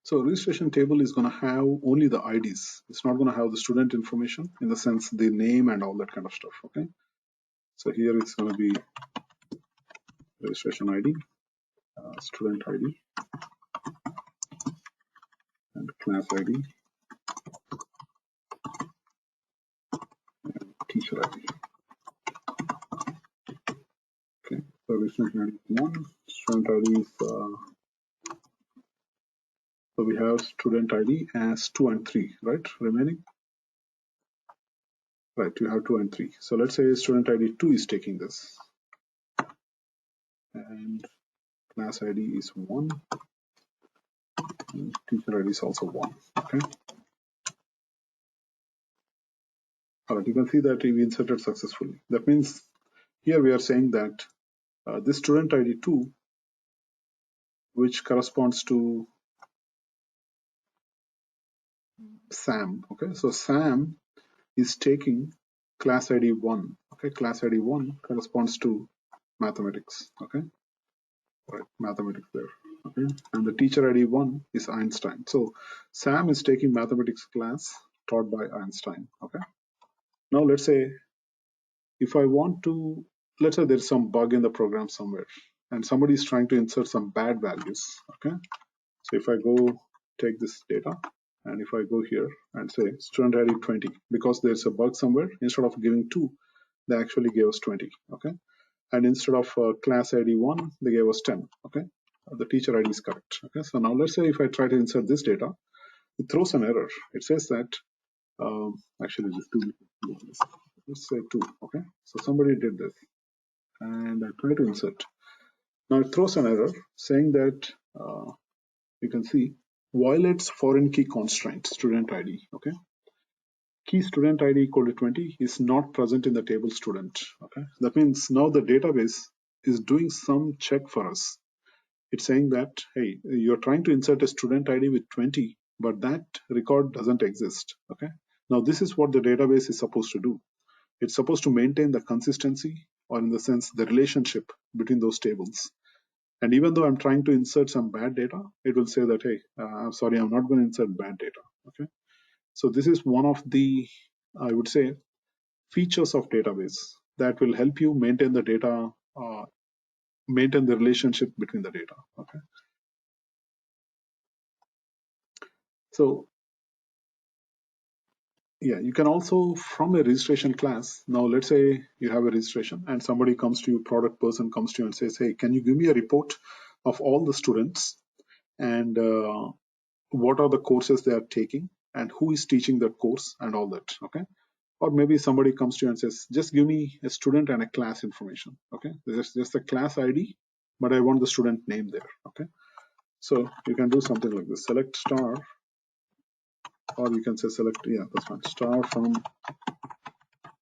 [SPEAKER 1] So registration table is going to have only the IDs. It's not going to have the student information in the sense the name and all that kind of stuff. Okay. So here it's going to be registration ID, student ID, and class ID, teacher ID. Okay. So registration ID is 1, student ID is So we have student ID as 2 and 3, right? Remaining. Right, you have 2 and 3. So let's say student ID 2 is taking this, and class ID is 1, and teacher ID is also 1. Okay. All right, you can see that we inserted successfully. That means here we are saying that this student ID 2, which corresponds to Sam. Okay, so Sam is taking class ID 1. Okay, class ID 1 corresponds to mathematics. Okay, right, mathematics there. Okay, and the teacher ID 1 is Einstein. So Sam is taking mathematics class taught by Einstein. Okay, now let's say if I want to, let's say there's some bug in the program somewhere and somebody is trying to insert some bad values. Okay, so if I go take this data and if I go here and say student ID 20, because there's a bug somewhere, instead of giving 2, they actually gave us 20. Okay, and instead of class ID 1, they gave us 10. Okay, the teacher ID is correct. Okay, so now let's say if I try to insert this data, it throws an error. It says that actually just 2. Let's say 2. Okay, so somebody did this and I try to insert. Now it throws an error saying that you can see violates foreign key constraint student ID. Okay, key student ID equal to 20 is not present in the table student. Okay, that means now the database is doing some check for us. It's saying that, hey, you're trying to insert a student ID with 20, but that record doesn't exist. Okay, now this is what the database is supposed to do. It's supposed to maintain the consistency, or in the sense the relationship between those tables. And even though I'm trying to insert some bad data, it will say that, hey, I'm sorry, I'm not going to insert bad data. Okay, so this is one of the, I would say, features of database that will help you maintain the data, maintain the relationship between the data. Okay, so yeah, you can also from a registration class. Now let's say you have a registration and somebody comes to you, product person comes to you and says, hey, can you give me a report of all the students and what are the courses they are taking and who is teaching that course and all that. Okay, or maybe somebody comes to you and says, just give me a student and a class information. Okay, just a class ID, but I want the student name there. Okay, so you can do something like this: select star, or you can say select, yeah, that's fine, star from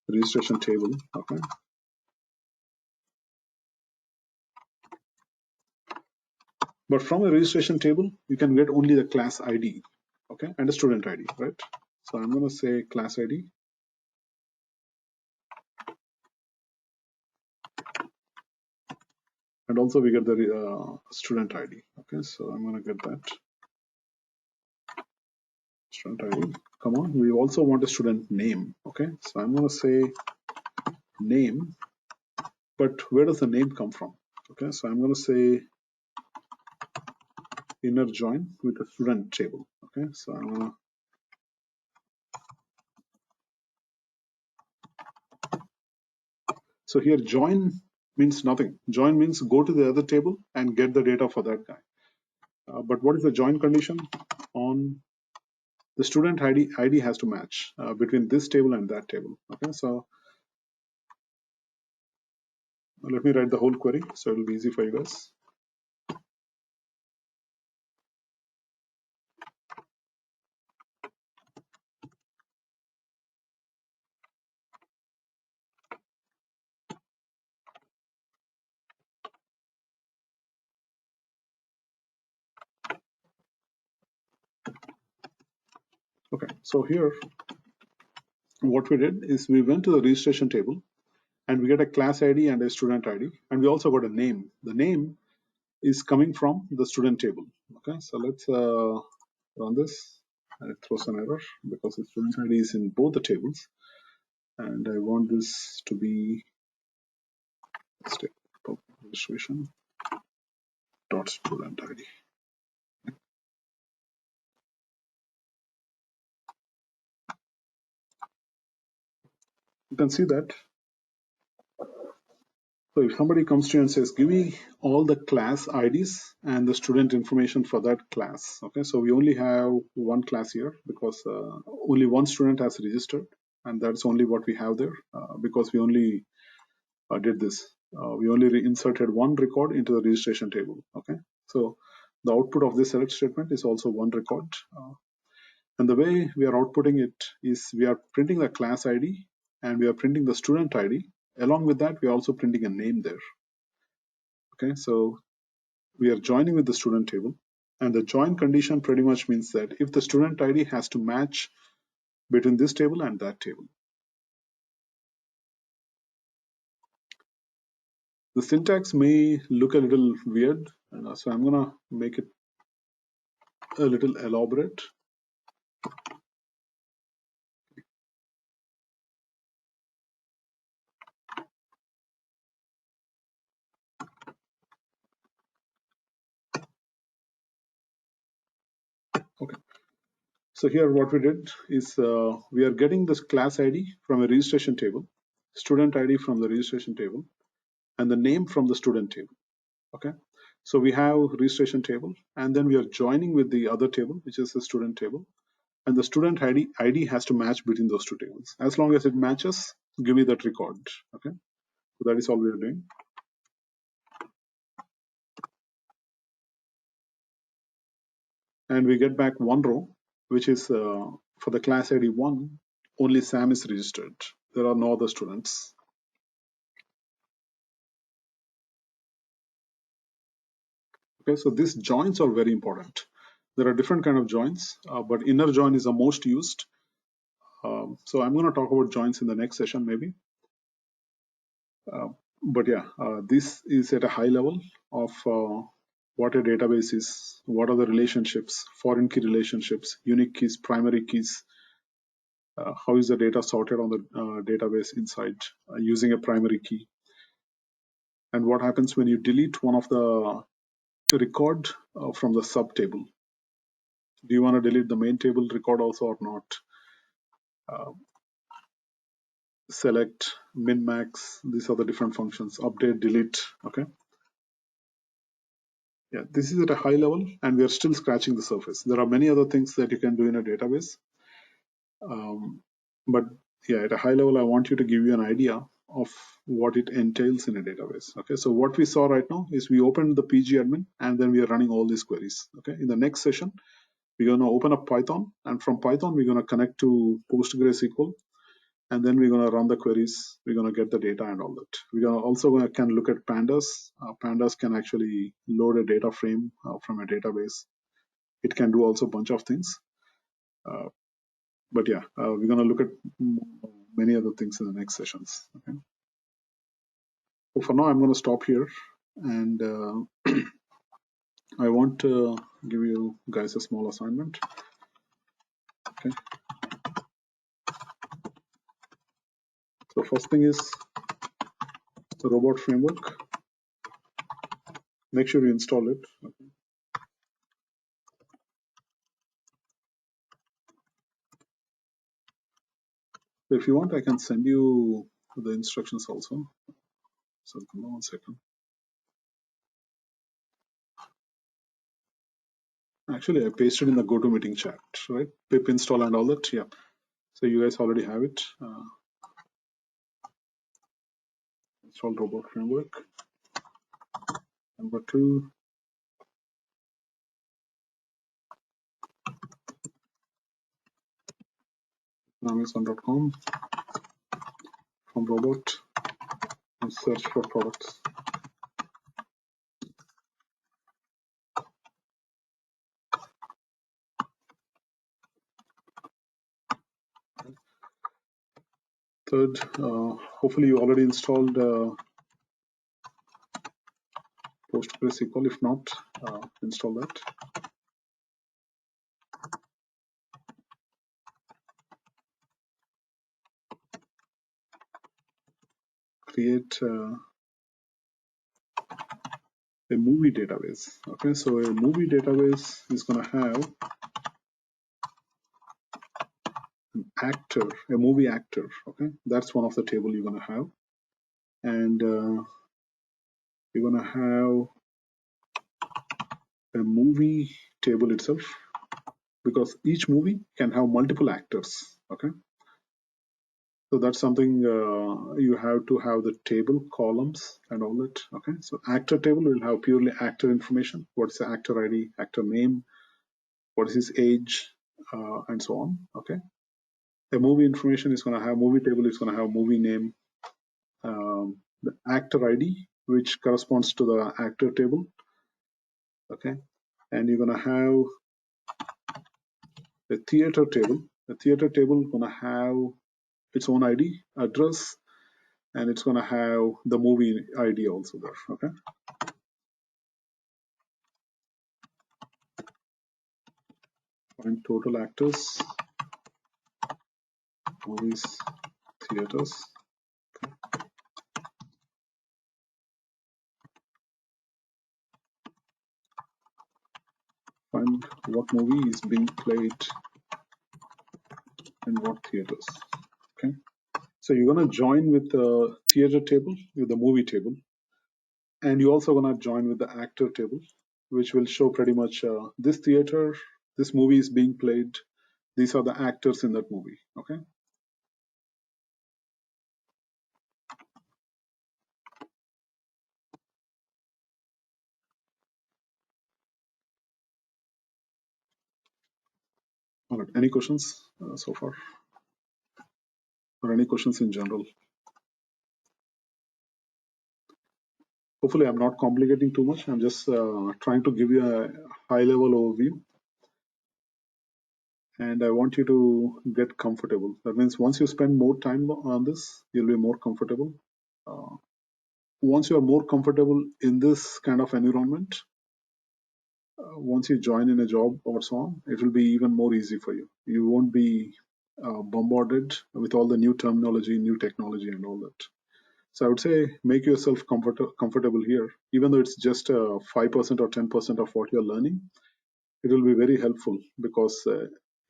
[SPEAKER 1] registration table. Okay, but from a registration table you can get only the class ID. Okay, and a student ID, right? So I'm going to say class ID, and also we get the student ID. Okay, so I'm going to get that student ID. Come on, we also want a student name. Okay, so I'm going to say name, but where does the name come from? Okay, so I'm going to say inner join with a student table. Okay, so I'm going to, so here join means nothing. Join means go to the other table and get the data for that guy. But what is the join condition? On the student ID has to match between this table and that table. Okay, so let me write the whole query so it'll be easy for you guys. Okay, so here what we did is we went to the registration table and we get a class ID and a student ID, and we also got a name. The name is coming from the student table. Okay, so let's run this, and it throws an error because the student ID is in both the tables, and I want this to be registration dot student ID. You can see that So if somebody comes to you and says, give me all the class IDs and the student information for that class. Okay, so we only have one class here because only one student has registered, and that's only what we have there because we only did this. We only inserted one record into the registration table. Okay, so the output of this select statement is also one record. And the way we are outputting it is we are printing the class ID and we are printing the student ID. Along with that, we are also printing a name there. Okay, so we are joining with the student table. And the join condition pretty much means that if the student ID has to match between this table and that table. The syntax may look a little weird, so I'm gonna make it a little elaborate. Okay, so here what we did is we are getting this class ID from a registration table, student ID from the registration table, and the name from the student table. Okay, so we have registration table, and then we are joining with the other table, which is the student table, and the student ID has to match between those two tables. As long as it matches, give me that record. Okay, so that is all we are doing. And we get back one row, which is for the class ID 1, only Sam is registered. There are no other students. Okay, so these joins are very important. There are different kind of joins, but inner join is the most used. So I'm going to talk about joins in the next session maybe. But yeah, this is at a high level of what a database is, what are the relationships, foreign key relationships, unique keys, primary keys, how is the data sorted on the database inside using a primary key, and what happens when you delete one of the record from the sub table. Do you want to delete the main table record also or not? Uh, select, min, max, these are the different functions, update, delete. Okay. Yeah, this is at a high level and we are still scratching the surface. There are many other things that you can do in a database. But yeah, at a high level, I want you to give you an idea of what it entails in a database. Okay, so what we saw right now is we opened the PG admin and then we are running all these queries. Okay, in the next session, we're going to open up Python, and from Python, we're going to connect to PostgreSQL, and then we're going to run the queries. We're going to get the data and all that. We're going to also can look at pandas. Pandas can actually load a data frame from a database. It can do also a bunch of things. But yeah, we're going to look at many other things in the next sessions. Okay. So for now, I'm going to stop here, and I want to give you guys a small assignment. Okay. So first thing is the robot framework. Make sure you install it. Okay. So if you want, I can send you the instructions also. So come on 1 second. Actually, I pasted in the GoToMeeting chat, right? Pip install and all that. Yeah. So you guys already have it. Install robot framework. Number 2. Amazon.com from robot and search for products. Third, hopefully you already installed PostgreSQL. If not, install that. Create a movie database. Okay, so a movie database is going to have an actor, a movie actor. Okay, that's one of the table you're going to have, and You're gonna have a movie table itself, because each movie can have multiple actors. Okay, so that's something you have to have the table columns and all that. Okay, so actor table will have purely actor information. What's the actor ID, actor name, what is his age, and so on. Okay, a movie information is going to have movie table. It's going to have movie name, the actor ID, which corresponds to the actor table. Okay, and you're going to have a theater table. The theater table is going to have its own ID, address, and it's going to have the movie ID also there. Okay, find total actors, movies, theaters. Find what movie is being played in what theaters. Okay, so you're going to join with the theater table, with the movie table, and you're also going to join with the actor table, which will show pretty much this theater, this movie is being played, these are the actors in that movie. Okay, all right, any questions so far, or any questions in general? Hopefully I'm not complicating too much. I'm just trying to give you a high level overview, and I want you to get comfortable. That means once you spend more time on this, you'll be more comfortable. uh, Once you're more comfortable in this kind of environment, once you join in a job or so on, it will be even more easy for you. You won't be bombarded with all the new terminology, new technology, and all that. So I would say make yourself comfortable here, even though it's just 5% or 10% of what you're learning. It will be very helpful, because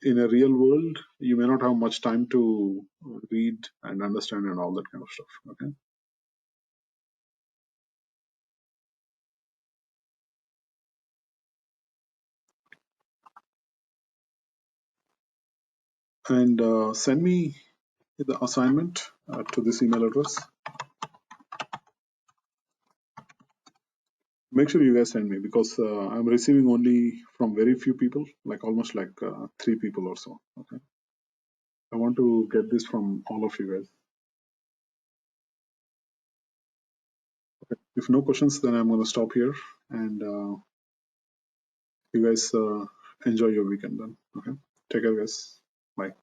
[SPEAKER 1] in a real world, you may not have much time to read and understand and all that kind of stuff. Okay, and send me the assignment to this email address. Make sure you guys send me, because I'm receiving only from very few people, like almost like 3 people or so. Okay, I want to get this from all of you guys. Okay. If no questions, then I'm going to stop here, and you guys enjoy your weekend then. Okay, take care, guys. Bye.